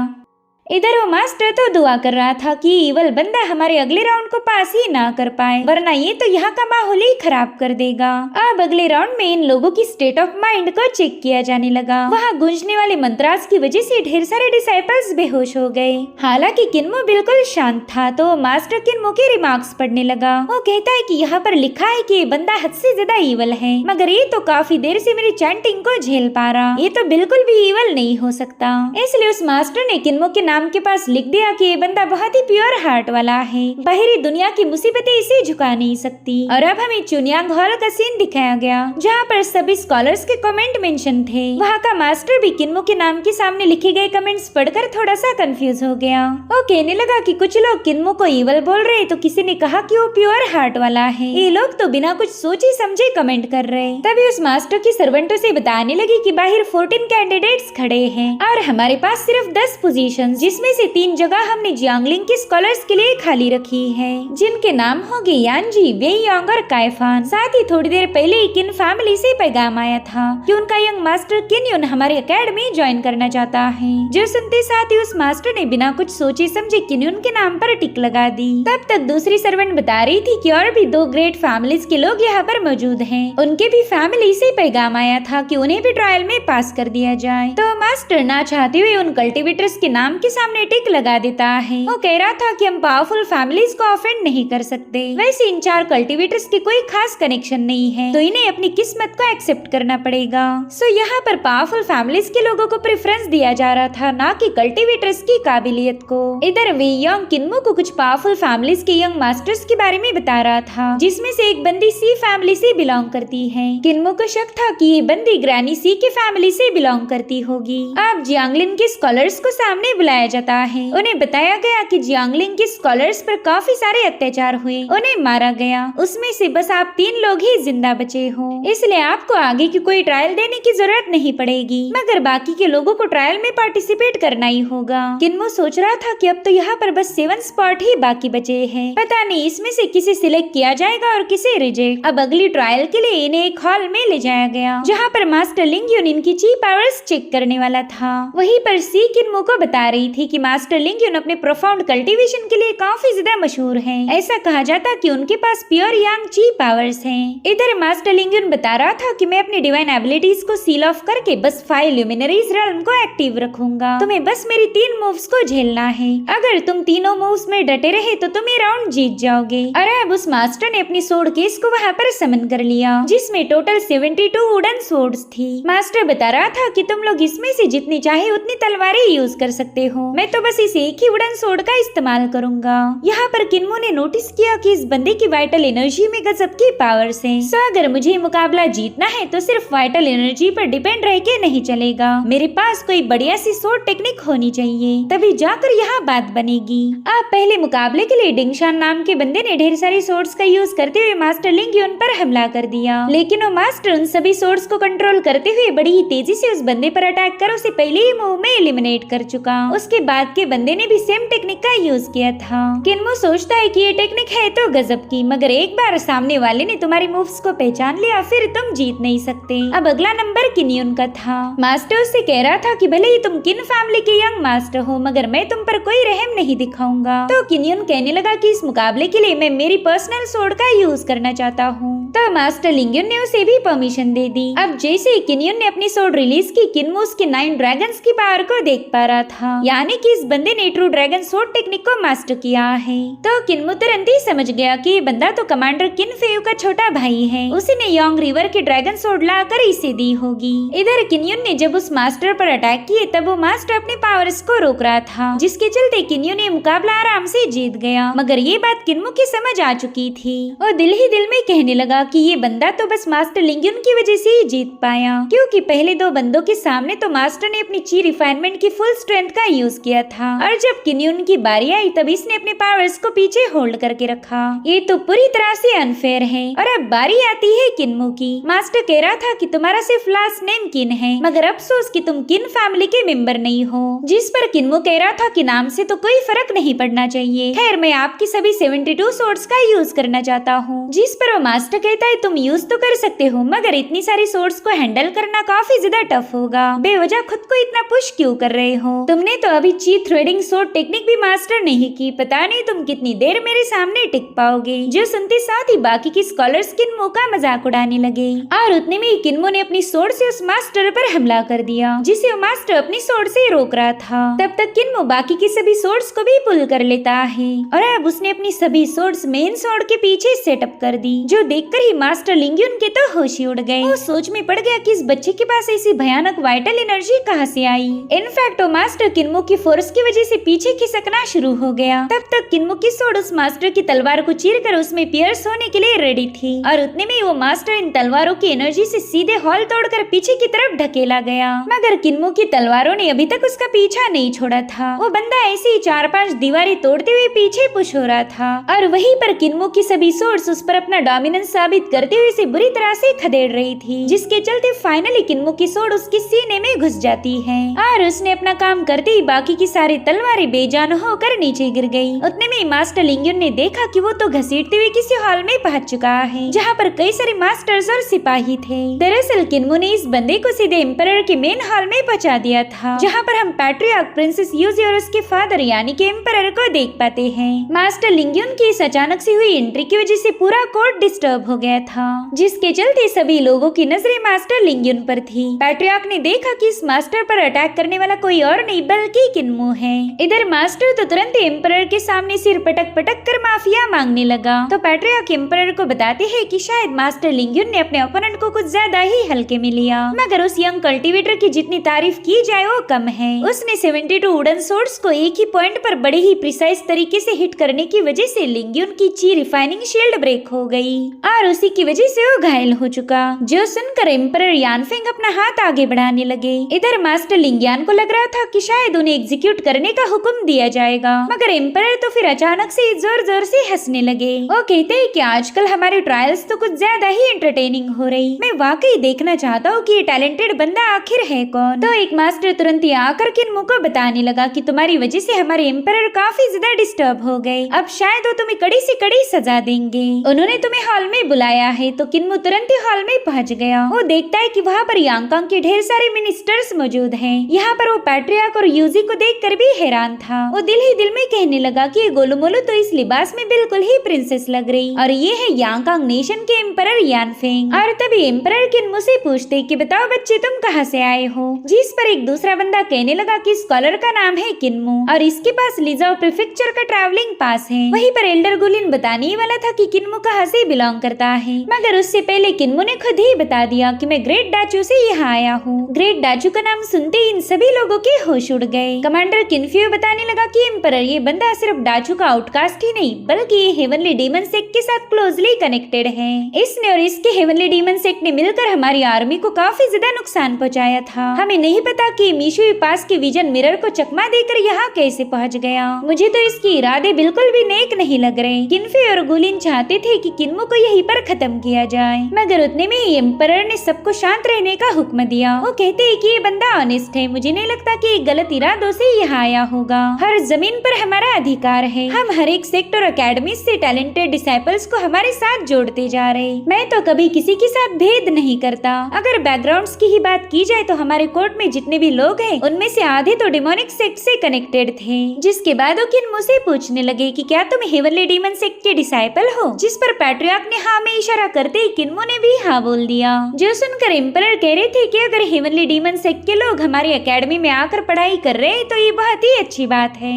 इधर वो मास्टर तो दुआ कर रहा था कि ईवल बंदा हमारे अगले राउंड को पास ही ना कर पाए, वरना ये तो यहाँ का माहौल ही खराब कर देगा। अब अगले राउंड में इन लोगों की स्टेट ऑफ माइंड को चेक किया जाने लगा। वहाँ गूंजने वाले मंत्रास की वजह से ढेर सारे डिसाइपल्स बेहोश हो गए। हालांकि किन्मो बिल्कुल शांत था, तो मास्टर किन्मो के रिमार्क्स पढ़ने लगा। वो कहता है कि यहाँ पर लिखा है कि ये बंदा हद से ज्यादा ईवल है, मगर ये तो काफी देर से मेरी चैंटिंग को झेल पा रहा, ये तो बिल्कुल भी ईवल नहीं हो सकता। इसलिए उस मास्टर ने किन्मो के नाम के पास लिख दिया कि ये बंदा बहुत ही प्योर हार्ट वाला है, बाहरी दुनिया की मुसीबतें इसे झुका नहीं सकती। और अब हमें चुनियांग हॉल का सीन दिखाया गया, जहाँ पर सभी स्कॉलर्स के कमेंट मेंशन थे। वहाँ का मास्टर भी किन्मो के नाम के सामने लिखे गए कमेंट्स पढ़कर थोड़ा सा कंफ्यूज हो गया। वो कहने लगा कि कुछ लोग किन्मो को ईवल बोल रहे, तो किसी ने कहा कि वो प्योर हार्ट वाला है। ये लोग तो बिना कुछ सोचे समझे कमेंट कर रहे। तभी उस मास्टर की सर्वेंटों से बताने लगी कि बाहर 14 कैंडिडेट्स खड़े हैं और हमारे पास सिर्फ 10 पोजीशंस, जिसमें से 3 जगह हमने जियांगलिंग के स्कॉलर्स के लिए खाली रखी है, जिनके नाम होंगे यानजी, वेयोंग और काइफान। साथ ही थोड़ी देर पहले ही किन फैमिली से पैगाम आया था कि उनका यंग मास्टर किन्योन हमारी एकेडमी ज्वाइन करना चाहता है। जो सुनते साथ ही उस मास्टर ने बिना कुछ सोचे समझे किन्योन के नाम पर टिक लगा दी। तब तक दूसरी सर्वेंट बता रही थी कि और भी 2 ग्रेट फैमिलीज के लोग यहाँ पर मौजूद हैं। उनके भी फैमिली से पैगाम आया था कि उन्हें भी ट्रायल में पास कर दिया जाए। तो मास्टर ना चाहते हुए उन कल्टीवेटर्स के नाम के सामने टिक लगा देता है। वो कह रहा था कि हम पावरफुल फैमिलीज को ऑफेंड नहीं कर सकते। वैसे इन 4 कल्टीवेटर्स की कोई खास कनेक्शन नहीं है, तो इन्हें अपनी किस्मत को एक्सेप्ट करना पड़ेगा। सो यहाँ पर पावरफुल फैमिलीज के लोगों को प्रेफरेंस दिया जा रहा था, ना कि कल्टीवेटर्स की काबिलियत को। इधर वेयोंग किन्मो को कुछ पावरफुल फैमिलीज के यंग मास्टर्स के बारे में बता रहा था, जिसमें से एक बंदी सी फैमिली से बिलोंग करती है। किन्मो को शक था कि ये बंदी ग्रैनी सी के फैमिली से बिलोंग करती होगी। अब जियांगलिन के स्कॉलर्स को सामने बुलाया जाता है। उन्हें बताया गया कि जियांगलिंग के स्कॉलर्स पर काफी सारे अत्याचार हुए, उन्हें मारा गया। उसमें से बस आप 3 लोग ही जिंदा बचे हो, इसलिए आपको आगे की कोई ट्रायल देने की जरूरत नहीं पड़ेगी, मगर बाकी के लोगों को ट्रायल में पार्टिसिपेट करना ही होगा। किन्मो सोच रहा था कि अब तो यहाँ पर बस 7 स्पॉट ही बाकी बचे हैं। पता नहीं इसमें से किसे सिलेक्ट किया जाएगा और किसे रिजेक्ट। अब अगली ट्रायल के लिए इन्हें एक हॉल में ले जाया गया, जहाँ पर मास्टर लिंगयुन इनकी ची पावर्स चेक करने वाला था। वहीं पर सी किन्मो को बता रही थी कि मास्टर लिंगयुन अपने प्रोफाउंड कल्टीवेशन के लिए काफी ज्यादा मशहूर हैं। ऐसा कहा जाता कि उनके पास प्योर यांग ची पावर्स हैं। इधर मास्टर लिंगयुन बता रहा था कि मैं अपनी डिवाइन एबिलिटीज को सील ऑफ करके बस 5 ल्यूमिनरीज रेल्म को एक्टिव रखूंगा। तुम्हें बस मेरी 3 मूव्स को झेलना है। अगर तुम तीनों मूव्स में डटे रहे तो तुम ये राउंड जीत जाओगे। और अब उस मास्टर ने अपनी सोर्ड केस को वहाँ पर समन कर लिया, जिसमें टोटल 72 वुडन सोर्ड्स थी। मास्टर बता रहा था कि तुम लोग इसमें से जितनी चाहे उतनी तलवारें यूज कर सकते हो, मैं तो बस इस एक ही वुडन सोर्ड का इस्तेमाल करूंगा। यहाँ पर किन्मो ने नोटिस किया कि इस बंदे की वाइटल एनर्जी में गजब की पावर्स हैं। सो अगर मुझे मुकाबला जीतना है तो सिर्फ वाइटल एनर्जी पर डिपेंड रह के नहीं चलेगा, मेरे पास कोई बढ़िया सी सोर्ड टेक्निक होनी चाहिए, तभी जाकर यहाँ बात बनेगी। अब पहले मुकाबले के लिए डिंगशान नाम के बंदे ने ढेर सारी सोर्ड्स का यूज करते हुए मास्टर लिंगयुन पर हमला कर दिया, लेकिन वो मास्टर उन सभी सोर्ड्स को कंट्रोल करते हुए बड़ी ही तेजी से उस बंदे पर अटैक कर उसे पहले ही मूव में एलिमिनेट कर चुका। उसके बाद के बंदे ने भी सेम टेक्निक का यूज किया था। किन्मो सोचता है कि ये टेक्निक है तो गजब की, मगर एक बार सामने वाले ने तुम्हारी मूव्स को पहचान लिया फिर तुम जीत नहीं सकते। अब अगला नंबर किन्युन का था। मास्टर उससे कह रहा था कि भले ही तुम किन फैमिली के यंग मास्टर हो, मगर मैं तुम पर कोई रहम नहीं दिखाऊंगा। तो किन्युन कहने लगा कि इस मुकाबले के लिए मैं मेरी पर्सनल सोर्ड का यूज करना चाहता हूँ। तो मास्टर लिंगयुन ने उसे भी परमिशन दे दी। अब जैसे ही किन्युन ने अपनी सोर्ड रिलीज की, किन्मो उसके 9 ड्रैगन्स की पावर को देख पा रहा था, यानी कि इस बंदे ने ट्रू ड्रैगन सोर्ड टेक्निक को मास्टर किया है। तो किन्मो तुरंत ही समझ गया कि ये बंदा तो कमांडर किनफेयू का छोटा भाई है, उसी ने योंग रिवर की ड्रैगन सोर्ड लाकर इसे दी होगी। इधर किन्युन ने जब उस मास्टर पर अटैक किए तब वो मास्टर अपने पावर्स को रोक रहा था, जिसके चलते किन्युन ने मुकाबला आराम से जीत गया। मगर ये बात किन्मो की समझ आ चुकी थी और दिल ही दिल में कहने लगा कि ये बंदा तो बस मास्टर लिंगयुन की वजह से ही जीत पाया, क्योंकि पहले 2 बंदों के सामने तो मास्टर ने अपनी ची रिफाइनमेंट की फुल स्ट्रेंथ का यूज किया था, और जब किन्युन की बारी आई तब इसने अपने पावर्स को पीछे होल्ड करके रखा। ये तो पूरी तरह से अनफेयर है। और अब बारी आती है किन्मो की। मास्टर कह रहा था कि तुम्हारा सिर्फ लास्ट नेम किन है, मगर अफसोस कि तुम किन फैमिली के मेंबर नहीं हो, जिस पर किन्मो कह रहा था कि नाम से तो कोई फर्क नहीं पड़ना चाहिए। खैर मैं आपकी सभी 72 सोर्ड्स का यूज करना चाहता हूँ, जिस पर वो मास्टर कहता है तुम यूज तो कर सकते हो, मगर इतनी सारी सोर्ड्स को हैंडल करना काफी ज्यादा टफ होगा। बेवजह खुद को इतना पुश क्यों कर रहे हो? तुमने तो अभी ची थ्रेडिंग सोर्ड टेक्निक भी मास्टर नहीं की, पता नहीं तुम कितनी देर मेरे सामने टिक पाओगे। जो सुनते साथ ही बाकी के स्कॉलर्स किन्मो का मजाक उड़ाने लगे, और उतने में किन्मो ने अपनी सोर्ड से उस मास्टर पर हमला कर दिया, जिसे वो मास्टर अपनी सोर्ड से रोक रहा था। तब तक किन्मो बाकी की सभी सोर्ड्स को भी पुल कर लेता है, और अब उसने अपनी सभी सोर्ड्स मेन सोर्ड के पीछे सेटअप कर दी, जो देखकर ही मास्टर लिंगयुन के तो होश ही उड़ गए। वो सोच में पड़ गया कि इस बच्चे के पास ऐसी भयानक वाइटल एनर्जी कहाँ से आई। इनफैक्ट वो मास्टर किन्मो की फोर्स की वजह से पीछे खिसकना शुरू हो गया। तब तक किन्मो की सोर्ड उस मास्टर की तलवार को चीरकर उसमें पियर्स होने के लिए रेडी थी, और उतने में वो मास्टर इन तलवारों की एनर्जी से सीधे हॉल तोड़कर पीछे की तरफ ढकेला गया। मगर किन्मो की तलवारों ने अभी तक उसका पीछा नहीं छोड़ा था। वो बंदा ऐसे ही 4-5 दीवारें तोड़ते हुए पीछे पुश हो रहा था, और वहीं पर किन्मो की सभी सोर्ड्स उस पर अपना डोमिनेंस साबित करते हुए इसे बुरी तरह से खदेड़ रही थी, जिसके चलते फाइनली किन्मो की सोर्ड उसके सीने में घुस जाती है, और उसने अपना काम करते ही बाकी की सारी तलवारें बेजान होकर नीचे गिर गई। उतने में मास्टर लिंगयुन ने देखा कि वो तो घसीटते हुए किसी हॉल में पहुंच चुका है, जहाँ पर कई सारे मास्टर्स और सिपाही थे। दरअसल किन्मो ने इस बंदे को सीधे एम्परर के मेन हॉल में पहुंचा दिया था, जहाँ पर हम पैट्रियार्क प्रिंसेस यूजी और उसके फादर यानी कि एम्परर को देख पाते हैं। मास्टर लिंगयुन की इस अचानक से हुई एंट्री की वजह से पूरा कोर्ट डिस्टर्ब हो गया था, जिसके चलते सभी लोगों की नजरें मास्टर लिंगयुन पर थी। पैट्रियार्क ने देखा कि इस मास्टर पर अटैक करने वाला कोई और नहीं बल्कि किन्मो है। इधर मास्टर तो तुरंत एम्परर के सामने सिर पटक पटक कर माफिया मांगने लगा। तो पैट्रियार्क एम्परर को बताते हैं कि शायद मास्टर लिंगयुन ने अपने ओपोनेंट को कुछ ज्यादा ही हल्के में लिया, मगर उस यंग कल्टीवेटर की जितनी तारीफ की जाए वो कम है। उसने 72 वुडन सोर्ड्स को एक ही पॉइंट पर बड़े ही प्रिसाइज तरीके से हिट करने की वजह से लिंगयुन की ची रिफाइनिंग शील्ड ब्रेक हो गई, और उसी की वजह से वो घायल हो चुका। जो सुनकर एम्परर यानफेंग अपना हाथ आगे बढ़ाने लगे। इधर मास्टर लिंगयान को लग रहा था कि शायद उन्हें एग्जीक्यूट करने का हुक्म दिया जाएगा, मगर एम्परर तो फिर अचानक से जोर जोर से हंसने लगे। वो कहते हैं कि आजकल हमारे ट्रायल्स तो कुछ ज्यादा ही एंटरटेनिंग हो रही, मैं वाकई देखना चाहता हूँ कि ये टैलेंटेड बंदा आखिर है कौन। तो एक मास्टर तुरंत ही आकर किन्मो को बताने लगा कि तुम्हारी वजह से हमारे एम्परर काफी ज्यादा डिस्टर्ब हो गए, अब शायद वो तुम्हें कड़ी से कड़ी सजा देंगे। उन्होंने तुम्हें हॉल में बुलाया है। तो किन्मो तुरंत ही हॉल में पहुंच गया। वो देखता है कि वहाँ पर यांगकांग के ढेर सारे मिनिस्टर्स मौजूद हैं। यहाँ पर वो पैट्रियार्क और यूजी को देखकर भी हैरान था। वो दिल ही दिल में कहने लगा कि ये गोलुमोलू तो इस लिबास में बिल्कुल ही प्रिंसेस लग रही, और ये है यांगकांग नेशन के एम्परर यानफेंग। और तभी एम्परर किन्मो से पूछते कि बताओ बच्चे तुम कहाँ से आए हो, जिस पर एक दूसरा बंदा कहने लगा कि स्कॉलर का नाम है किन्मो और इसके पास लिजाओ प्रीफेक्चर का ट्रैवलिंग पास है। वहीं पर एल्डर गुलिन बताने वाला था कि किन्मो कहाँ से बिलोंग करता चुका है। मगर उससे पहले किन्मो ने खुद ही बता दिया कि मैं ग्रेट डाचू से यहाँ आया हूँ। ग्रेट डाचू का नाम सुनते ही इन सभी लोगों के होश उड़ गए। कमांडर किन्फ्यू बताने लगा कि एम्परर, ये बंदा सिर्फ डाचू का आउटकास्ट ही नहीं बल्कि ये हेवनली डीमन सेक्ट के साथ क्लोजली कनेक्टेड है। इसने और इसके हेवनली डीमन सेक्ट ने मिलकर हमारी आर्मी को काफी ज्यादा नुकसान पहुँचाया था। हमें नहीं पता कि मिशुई पास के विजन मिरर को चकमा देकर यहाँ कैसे पहुँच गया। मुझे तो इसके इरादे बिल्कुल भी नेक नहीं लग रहे। किन्फ्यू और गुलिन चाहते थे कि किन्मो को यहीं पर खत्म किया जाए, मगर उतने में ही एम्परर ने सबको शांत रहने का हुक्म दिया। वो कहते हैं कि ये बंदा ऑनेस्ट है, मुझे नहीं लगता कि गलत इरादों से यहाँ आया होगा। हर जमीन पर हमारा अधिकार है। हम हर एक सेक्टर और अकेडमी से टैलेंटेड डिसाइपल्स को हमारे साथ जोड़ते जा रहे। मैं तो कभी किसी के साथ भेद नहीं करता। अगर बैकग्राउंड्स की ही बात की जाए तो हमारे कोर्ट में जितने भी लोग हैं उनमें से आधे तो डिमोनिक सेक्ट से कनेक्टेड थे। जिसके बाद वो किन्मो से पूछने लगे कि क्या तुम हेवनली डीमन सेक्ट के डिसाइपल हो, जिस पर पैट्रियार्क ने हाँ में इशारा करते ही किन्मो ने भी हाँ बोल दिया। जो सुनकर एम्परर कह रहे थे कि अगर हेवनली डीमन सेक्ट के लोग हमारी एकेडमी में आकर पढ़ाई कर रहे हैं तो ये बहुत ही अच्छी बात है।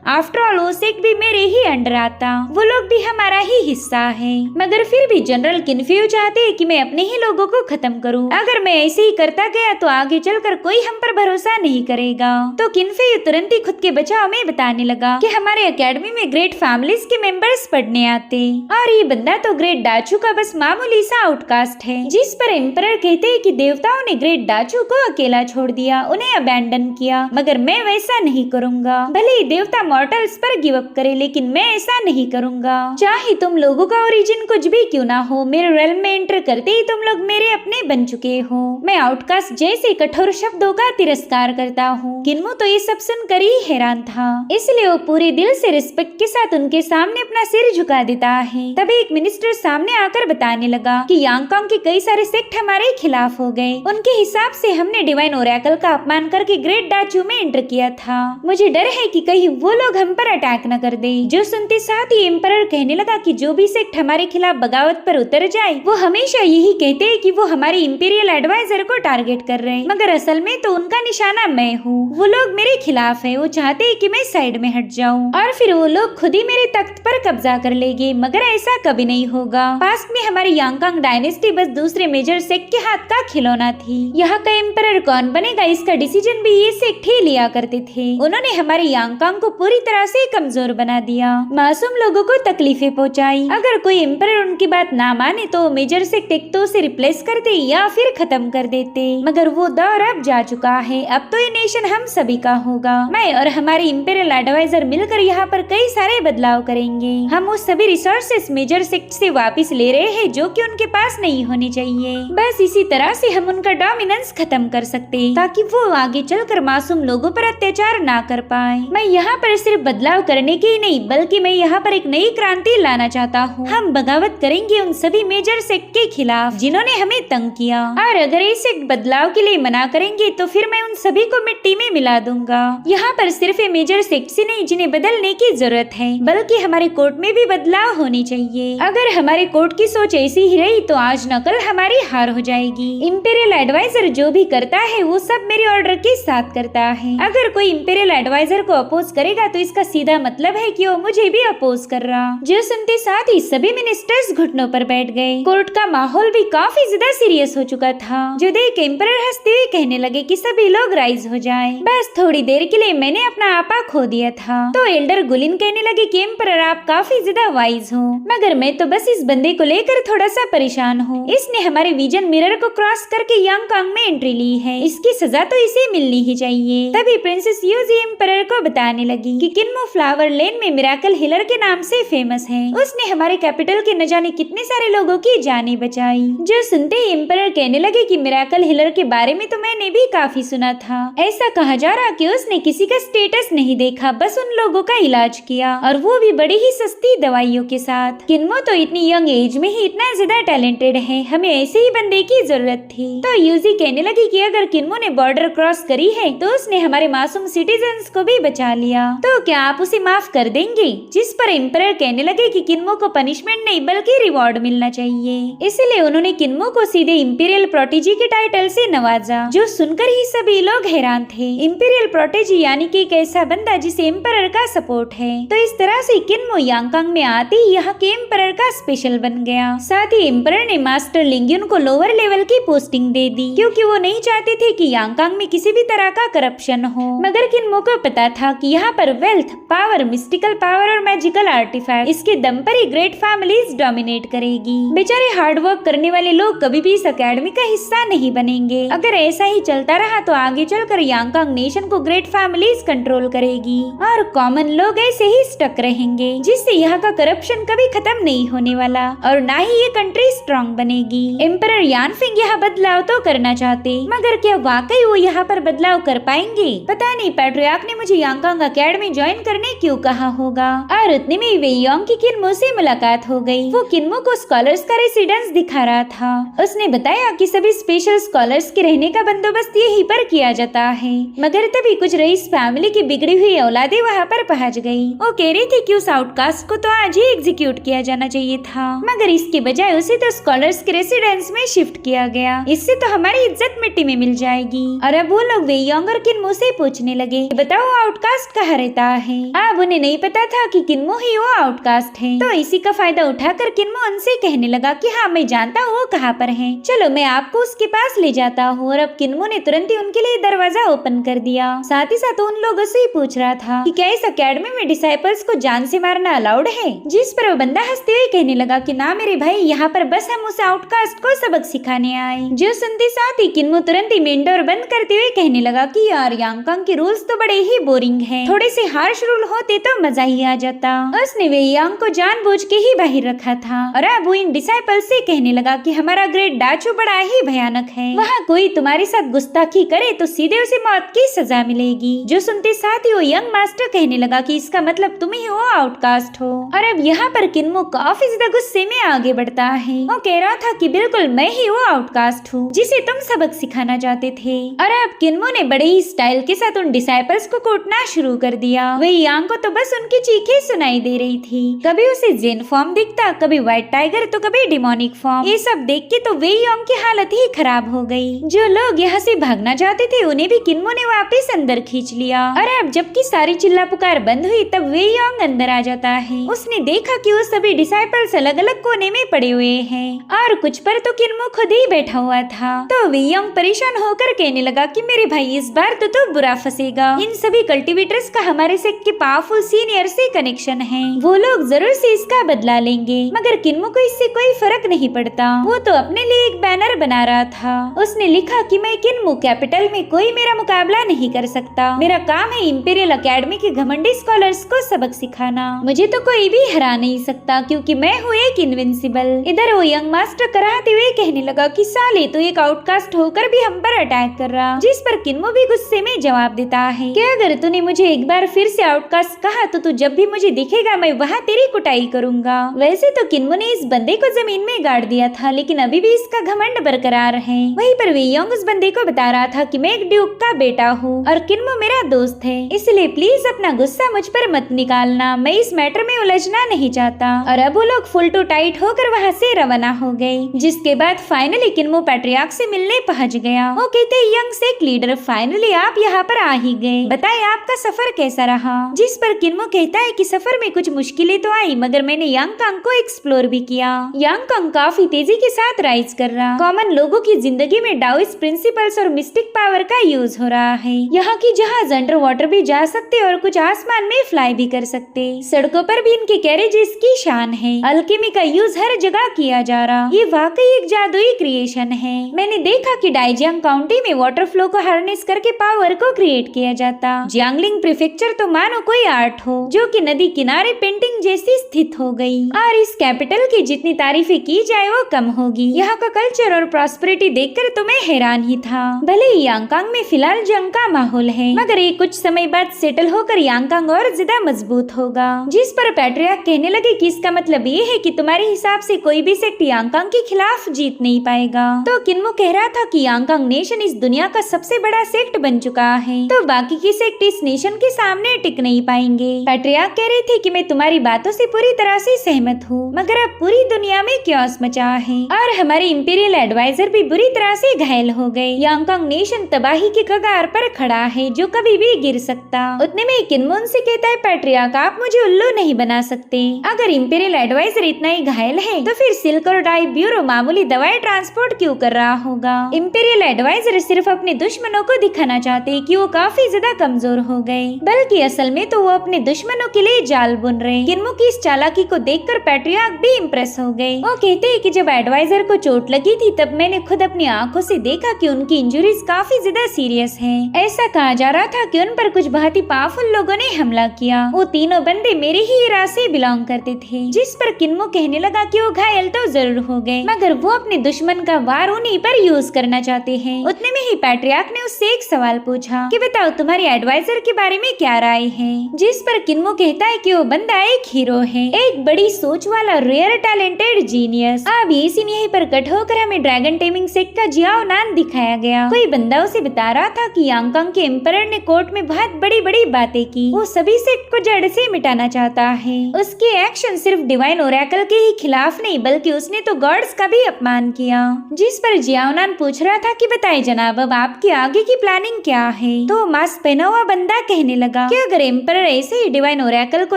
आफ्टर ऑल वो सेक्ट भी मेरे ही अंडर आता, वो लोग भी हमारा ही हिस्सा है। मगर फिर भी जनरल किन्फ्यू चाहते हैं कि मैं अपने ही लोगों को खत्म करूं। अगर मैं ऐसे ही करता गया तो आगे चलकर कोई हम पर भरोसा नहीं करेगा। तो किन्फ्यू तुरंत ही खुद के बचाव में बताने लगा कि हमारे एकेडमी में ग्रेट फैमिलीज के मेंबर्स पढ़ने आते और ये बंदा तो ग्रेट डाचू का बस मामूली सा आउटकास्ट है। जिस पर एम्परर कहते हैं कि देवताओं ने ग्रेट डाचू को अकेला छोड़ दिया, उन्हें अबैंडन किया, मगर मैं वैसा नहीं करूँगा। भले ही देवता मॉर्टल्स पर गिव अप करे, लेकिन मैं ऐसा नहीं करूँगा। चाहे तुम लोगों का ओरिजिन कुछ भी क्यों ना हो, मेरे रेल्म में एंटर करते ही तुम लोग मेरे अपने बन चुके हो। मैं आउटकास्ट जैसे कठोर शब्दों का तिरस्कार करता हूँ। किन्मो तो ये सब सुनकर ही हैरान था, इसलिए वो पूरे दिल से रिस्पेक्ट के साथ उनके सामने अपना सिर झुका देता है। तभी एक मिनिस्टर सामने आकर बताने लगा कि यांगकांग के कई सारे सेक्ट हमारे खिलाफ हो गए। उनके हिसाब से हमने डिवाइन ओरेकल का अपमान करके ग्रेट डाचू में एंटर किया था। मुझे डर है कि कहीं वो लोग हम पर अटैक न कर दे। जो सुनते साथ ही एम्परर कहने लगा कि जो भी सेक्ट हमारे खिलाफ बगावत पर उतर जाए वो हमेशा यही कहते हैं कि वो हमारे इंपीरियल एडवाइजर को टारगेट कर रहे हैं, मगर असल में तो उनका निशाना मैं हूँ। वो लोग मेरे खिलाफ है, वो चाहते हैं कि मैं साइड में हट जाऊँ और फिर वो लोग खुद ही मेरे तख्त पर कब्जा कर लेंगे, मगर ऐसा कभी नहीं होगा। पास्ट में हमारी यांगकांग डायनेस्टी बस दूसरे मेजर सेक्ट के हाथ का खिलौना थी। यहाँ का एम्परर कौन बनेगा इसका डिसीजन भी ये सेक्ट ही लिया करते थे। उन्होंने हमारे यांगकांग को पूरी तरह से कमजोर बना दिया, मासूम लोगों को तकलीफें पहुंचाई। अगर कोई एम्परर उनकी बात ना माने तो मेजर सेक्ट एक तो से रिप्लेस कर दे या फिर खत्म कर देते, मगर वो दौर अब जा चुका है। अब तो ये नेशन हम सभी का होगा। मैं और हमारे इंपीरियल एडवाइजर मिलकर यहाँ पर कई सारे बदलाव करेंगे। हम वो सभी रिसोर्सेस मेजर सेक्ट से वापस ले रहे हैं जो कि उनके पास नहीं होने चाहिए। बस इसी तरह से हम उनका डोमिनेंस खत्म कर सकते ताकि वो आगे चलकर मासूम लोगों पर अत्याचार ना कर पाए। मैं यहाँ पर सिर्फ बदलाव करने के ही नहीं बल्कि मैं यहाँ पर एक नई क्रांति लाना चाहता हूँ। हम बगावत करेंगे उन सभी मेजर सेक्ट के खिलाफ जिन्होंने हमें तंग किया, और अगर ये सेक्ट बदलाव के लिए मना करेंगे तो फिर मैं उन सभी को मिट्टी में मिला दूंगा। यहाँ पर सिर्फ ये मेजर सेक्ट ही नहीं जिन्हें बदलने की जरूरत है, बल्कि हमारे कोर्ट में भी बदलाव होनी चाहिए। अगर हमारे कोर्ट की सोच ऐसी ही रही तो आज न कल हमारी हार हो जाएगी। इंपीरियल एडवाइजर जो भी करता है वो सब मेरे ऑर्डर के साथ करता है। अगर कोई इंपीरियल एडवाइजर को अपोज करेगा तो इसका सीधा मतलब है कि वो मुझे भी अपोज कर रहा। जो सुनते साथ ही सभी मिनिस्टर्स घुटनों पर बैठ गए। कोर्ट का माहौल भी काफी ज्यादा सीरियस हो चुका था। जो देख एम्परर हंसते हुए कहने लगे कि सभी लोग राइज हो जाएं। बस थोड़ी देर के लिए मैंने अपना आपा खो दिया था। तो एल्डर गुलिन कहने लगे कि एम्परर आप काफी ज्यादा वाइज हो, मगर मैं तो बस इस बंदे को लेकर थोड़ा सा परेशान हूँ। इसने हमारे विजन मिरर को क्रॉस करके यांगकांग में एंट्री ली है, इसकी सजा तो इसे मिलनी ही चाहिए। तभी प्रिंसेस यूजी एम्परर को बताने लगी कि किन्मो फ्लावर लेन में मिराकल हिलर के नाम से फेमस है। उसने हमारे कैपिटल के न जाने कितने सारे लोगों की जानें बचाई। जो सुनते ही एम्परर कहने लगे कि मिराकल हिलर के बारे में तो मैंने भी काफी सुना था। ऐसा कहा जा रहा कि उसने किसी का स्टेटस नहीं देखा, बस उन लोगों का इलाज किया, और वो भी बड़ी ही सस्ती दवाइयों के साथ। किन्मो तो इतनी यंग एज में ही इतना ज्यादा टैलेंटेड है, हमें ऐसे ही बंदे की जरूरत थी। तो यूजी कहने लगी कि अगर किन्मो ने बॉर्डर क्रॉस करी है तो उसने हमारे मासूम सिटीजन्स को भी बचा लिया। तो क्या आप उसे माफ कर देंगे? जिस पर एम्परर कहने लगे कि किन्मो को पनिशमेंट नहीं बल्कि रिवॉर्ड मिलना चाहिए। इसलिए उन्होंने किन्मो को सीधे इंपीरियल प्रोटेजी के टाइटल से नवाजा, जो सुनकर ही सभी लोग हैरान थे। इंपीरियल प्रोटेजी यानी कि एक ऐसा बंदा जिसे एम्परर का सपोर्ट है। तो इस तरह से किन्मो यांगकांग में आते ही यहाँ के एम्परर का स्पेशल बन गया। साथ ही एम्परर ने मास्टर लिंगयुन को लोअर लेवल की पोस्टिंग दे दी, क्योंकि वो नहीं चाहते थे कि यांगकांग में किसी भी तरह का करप्शन हो। मगर किन्मो को पता था कि यहाँ पर वेल्थ, पावर, मिस्टिकल पावर और मैजिकल आर्टिफैक्ट, इसके दम पर ही ग्रेट फैमिलीज डोमिनेट करेगी। बेचारे हार्ड वर्क करने वाले लोग कभी भी इस अकेडमी का हिस्सा नहीं बनेंगे। अगर ऐसा ही चलता रहा तो आगे चलकर यांगकांग नेशन को ग्रेट फैमिलीज कंट्रोल करेगी और कॉमन लोग ऐसे ही स्टक रहेंगे, जिससे यहाँ का करप्शन कभी खत्म नहीं होने वाला और ना ही ये कंट्री स्ट्रॉन्ग बनेगी। एम्परर यानफिंग यहाँ बदलाव तो करना चाहते, मगर क्या वाकई वो यहाँ पर बदलाव कर पाएंगे? पता नहीं पैट्रियार्क ने मुझे यांगकांग अकेडमी ज्वाइन करने क्यों कहा होगा। और उतने में वे योंग की किन्मो से मुलाकात हो गई। वो किन्मो को स्कॉलर्स का रेसिडेंस दिखा रहा था। उसने बताया कि सभी स्पेशल स्कॉलर्स के रहने का बंदोबस्त यहीं पर किया जाता है। मगर तभी कुछ रईस फैमिली की बिगड़ी हुई औलादे वहाँ पर पहुँच गई। वो कह रही थी कि उस आउटकास्ट को तो आज ही एग्जीक्यूट किया जाना चाहिए था, मगर इसके बजाय उसे तो स्कॉलर्स के रेसिडेंस में शिफ्ट किया गया। इससे तो हमारी इज्जत मिट्टी में मिल जाएगी। और अब वो लोग वे योंग और किन्मो से पूछने लगे, बताओ आउटकास्ट कहाँ रहता है? अब उन्हें नहीं पता था कि किन्मो ही वो आउटकास्ट है। तो इसी का फायदा उठाकर किन्मो उनसे कहने लगा कि हाँ मैं जानता हूँ वो कहाँ पर है, चलो मैं आपको उसके पास ले जाता हूँ। और अब किन्मो ने तुरंत ही उनके लिए दरवाजा ओपन कर दिया। साथ ही साथ उन लोगों से ही पूछ रहा था कि क्या इस अकेडमी में डिसाइपल्स को जान से मारना अलाउड है? जिस पर वो बंदा हंसते हुए कहने लगा कि ना मेरे भाई, यहाँ पर बस हम उस आउटकास्ट को सबक सिखाने आए। जो सुनते साथ ही किन्मो तुरंत ही मेन डोर बंद करते हुए कहने लगा कि यार यांगकांग के रूल्स तो बड़े ही बोरिंग हैं। थोड़े से हार्श रूल होते तो मजा ही आ जाता। उसने वे यांग को जानबूझ के ही बाहर रखा था। और अब वो इन डिसाइपल से कहने लगा कि हमारा ग्रेट डाचू बड़ा ही भयानक है। वहाँ कोई तुम्हारे साथ गुस्ताखी करे तो सीधे उसे मौत की सजा मिलेगी। जो सुनते साथ ही वो यंग मास्टर कहने लगा कि इसका मतलब तुम ही हो आउटकास्ट हो। और अब यहाँ पर किन्मो काफी ज्यादा गुस्से में आगे बढ़ता है। वो कह रहा था कि बिल्कुल मैं ही वो आउटकास्ट हूँ जिसे तुम सबक सिखाना चाहते थे। और अब किन्मो ने बड़े ही स्टाइल के साथ उन डिसाइपल्स को कोटना शुरू कर दिया। वे यांग को तो बस उनकी चीखें सुनाई दे रही थी। कभी उसे जेन फॉर्म दिखता, कभी व्हाइट टाइगर तो कभी डिमोनिक फॉर्म। ये सब देख के तो वे यांग की हालत ही खराब हो गई। जो लोग यहाँ से भागना चाहते थे उन्हें भी किन्मो ने वापस अंदर खींच लिया। और अब जबकि सारी चिल्ला पुकार बंद हुई तब वे यांग अंदर आ जाता है। उसने देखा कि वो सभी डिसाइपल्स अलग अलग कोने में पड़े हुए हैं और कुछ पर तो किन्मो खुद ही बैठा हुआ था। तो वे यांग परेशान होकर कहने लगा कि मेरे भाई इस बार तो बुरा फंसेगा। इन सभी कल्टीवेटर्स का हमारे सेक्ट के पावरफुल सीनियर से कनेक्शन है, वो लोग जरूर से इसका बदला लेंगे। मगर किन्मो को इससे कोई फर्क नहीं पड़ता। वो तो अपने लिए एक बैनर बना रहा था। उसने लिखा कि मैं किन्मो कैपिटल में कोई मेरा मुकाबला नहीं कर सकता। मेरा काम है इंपीरियल अकेडमी के घमंडी स्कॉलर्स को सबक सिखाना। मुझे तो कोई भी हरा नहीं सकता क्योंकि मैं हूँ एक इनविंसिबल। इधर वो यंग मास्टर कराते हुए कहने लगा कि साले तो एक आउटकास्ट होकर भी हम पर अटैक कर रहा। जिस पर किन्मो भी गुस्से में जवाब देता है कि अगर तूने मुझे एक बार फिर से आउटकास्ट कहा तो तू जब भी मुझे दिखेगा मैं वहाँ तेरी कुटाई करूंगा। वैसे तो किन्मो ने इस बंदे को जमीन में गाड़ दिया था, लेकिन अभी भी इसका घमंड बरकरार है। वहीं पर वे यंग उस बंदे को बता रहा था कि मैं एक ड्यूक का बेटा हूँ और किन्मो मेरा दोस्त है, इसलिए प्लीज अपना गुस्सा मुझ पर मत निकालना। मैं इस मैटर में उलझना नहीं चाहता। और अब वो लोग फुल टू टाइट होकर वहाँ से रवाना हो गए। जिसके बाद फाइनली किन्मो पैट्रियार्क से मिलने पहुँच गया। वो कहते यंग सेक्ट लीडर, फाइनली आप यहाँ पर आ ही गए, बताए आपका सफर कैसा रहा? जिस पर किन्मो कहता है कि सफर में कुछ मुश्किलें तो आई मगर मैंने यांगकांग को एक्सप्लोर भी किया। यांगकांग काफी तेजी के साथ राइज कर रहा। कॉमन लोगों की जिंदगी में डाओइस्ट प्रिंसिपल्स और मिस्टिक पावर का यूज हो रहा है। यहाँ की जहाज अंडर वाटर भी जा सकते और कुछ आसमान में फ्लाई भी कर सकते। सड़कों पर भी इनके कैरेजेस की शान है। अल्केमी का यूज हर जगह किया जा रहा। ये वाकई एक जादुई क्रिएशन है। मैंने देखा कि डाइजियांग काउंटी में वाटर फ्लो को हार्नेस करके पावर को क्रिएट किया जाता। जियांगलिंग प्रीफेक्चर तो मानो कोई आर्ट हो जो कि नदी किनारे पेंटिंग जैसी स्थित हो गई। और इस कैपिटल की जितनी तारीफें की जाए वो कम होगी। यहाँ का कल्चर और प्रॉस्पेरिटी देखकर तो मैं हैरान ही था। भले ही यांगकांग में फिलहाल जंग का माहौल है मगर ये कुछ समय बाद सेटल होकर यांगकांग और ज्यादा मजबूत होगा। जिस पर पैट्रियार्क कहने लगे कि इसका मतलब ये है कि तुम्हारे हिसाब से कोई भी सेक्ट यांगकांग के खिलाफ जीत नहीं पाएगा। तो किन्मो कह रहा था कि यांगकांग नेशन इस दुनिया का सबसे बड़ा सेक्ट बन चुका है, तो बाकी की सेक्ट इस नेशन के सामने सामने टिक नहीं पाएंगे। पैट्रियार्क कह रही थी कि मैं तुम्हारी बातों से पूरी तरह से सहमत हूँ, मगर अब पूरी दुनिया में क्योस मचा है और हमारे इंपीरियल एडवाइजर भी बुरी तरह से घायल हो गए। यांगकांग नेशन तबाही के कगार पर खड़ा है जो कभी भी गिर सकता। उतने में किनमोन से कहता है, पैट्रियार्क आप मुझे उल्लू नहीं बना सकते। अगर इंपीरियल एडवाइजर इतना ही घायल है तो फिर सिल्क और डाई ब्यूरो मामूली दवाएं ट्रांसपोर्ट क्यों कर रहा होगा। इंपीरियल एडवाइजर सिर्फ अपने दुश्मनों को दिखाना चाहते कि वो काफी ज्यादा कमजोर हो गए, बल्कि असल में तो वो अपने दुश्मनों के लिए जाल बुन रहे। किनमो की इस चालाकी को देखकर पैट्रियार्क भी इम्प्रेस हो गए। वो कहते हैं कि जब एडवाइजर को चोट लगी थी तब मैंने खुद अपनी आंखों से देखा कि उनकी इंजरीज काफी ज्यादा सीरियस हैं। ऐसा कहा जा रहा था कि उन पर कुछ बहुत ही पावरफुल लोगों ने हमला किया। वो तीनों बंदे मेरे ही इरा से बिलोंग करते थे। जिस पर किनमो कहने लगा कि वो घायल तो जरूर हो गए, मगर वो अपने दुश्मन का वार उन्हीं पर यूज करना चाहते हैं। उतने में ही पैट्रियार्क ने उससे एक सवाल पूछा कि बताओ तुम्हारी एडवाइजर के बारे में क्या राय है। जिस पर किनमो कहता है कि वो बंदा एक हीरो है, एक बड़ी सोच वाला रेयर टैलेंटेड जीनियस। अब ये सीन यहीं पर कट होकर हमें ड्रैगन टेमिंग सेक्ट का जियाओ नान दिखाया गया। कोई बंदा उसे बता रहा था कि यांगकांग के एम्परर ने कोर्ट में बहुत बड़ी बड़ी बातें की। वो सभी सेक्ट को जड़ से मिटाना चाहता है। उसके एक्शन सिर्फ डिवाइन ओरेकल के ही खिलाफ नहीं, बल्कि उसने तो गॉड्स का भी अपमान किया। जिस पर जियाओ नान पूछ रहा था कि बताए जनाब अब आपकी आगे की प्लानिंग क्या है। तो मास्क पहना हुआ बंदा कहने लगा कि अगर एम्परर ऐसे ही डिवाइन ओरेकल को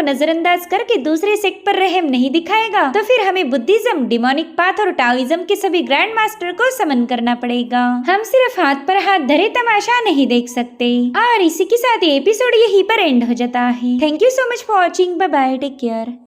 नजरअंदाज करके दूसरे सेक्ट पर रहम नहीं दिखाएगा तो फिर हमें बुद्धिज्म, डिमोनिक पाथ और टाओइज्म के सभी ग्रैंड मास्टर को समन करना पड़ेगा। हम सिर्फ हाथ पर हाथ धरे तमाशा नहीं देख सकते। और इसी के साथ ये एपिसोड यहीं पर एंड हो जाता है। Thank you so much for watching. Bye bye, take care.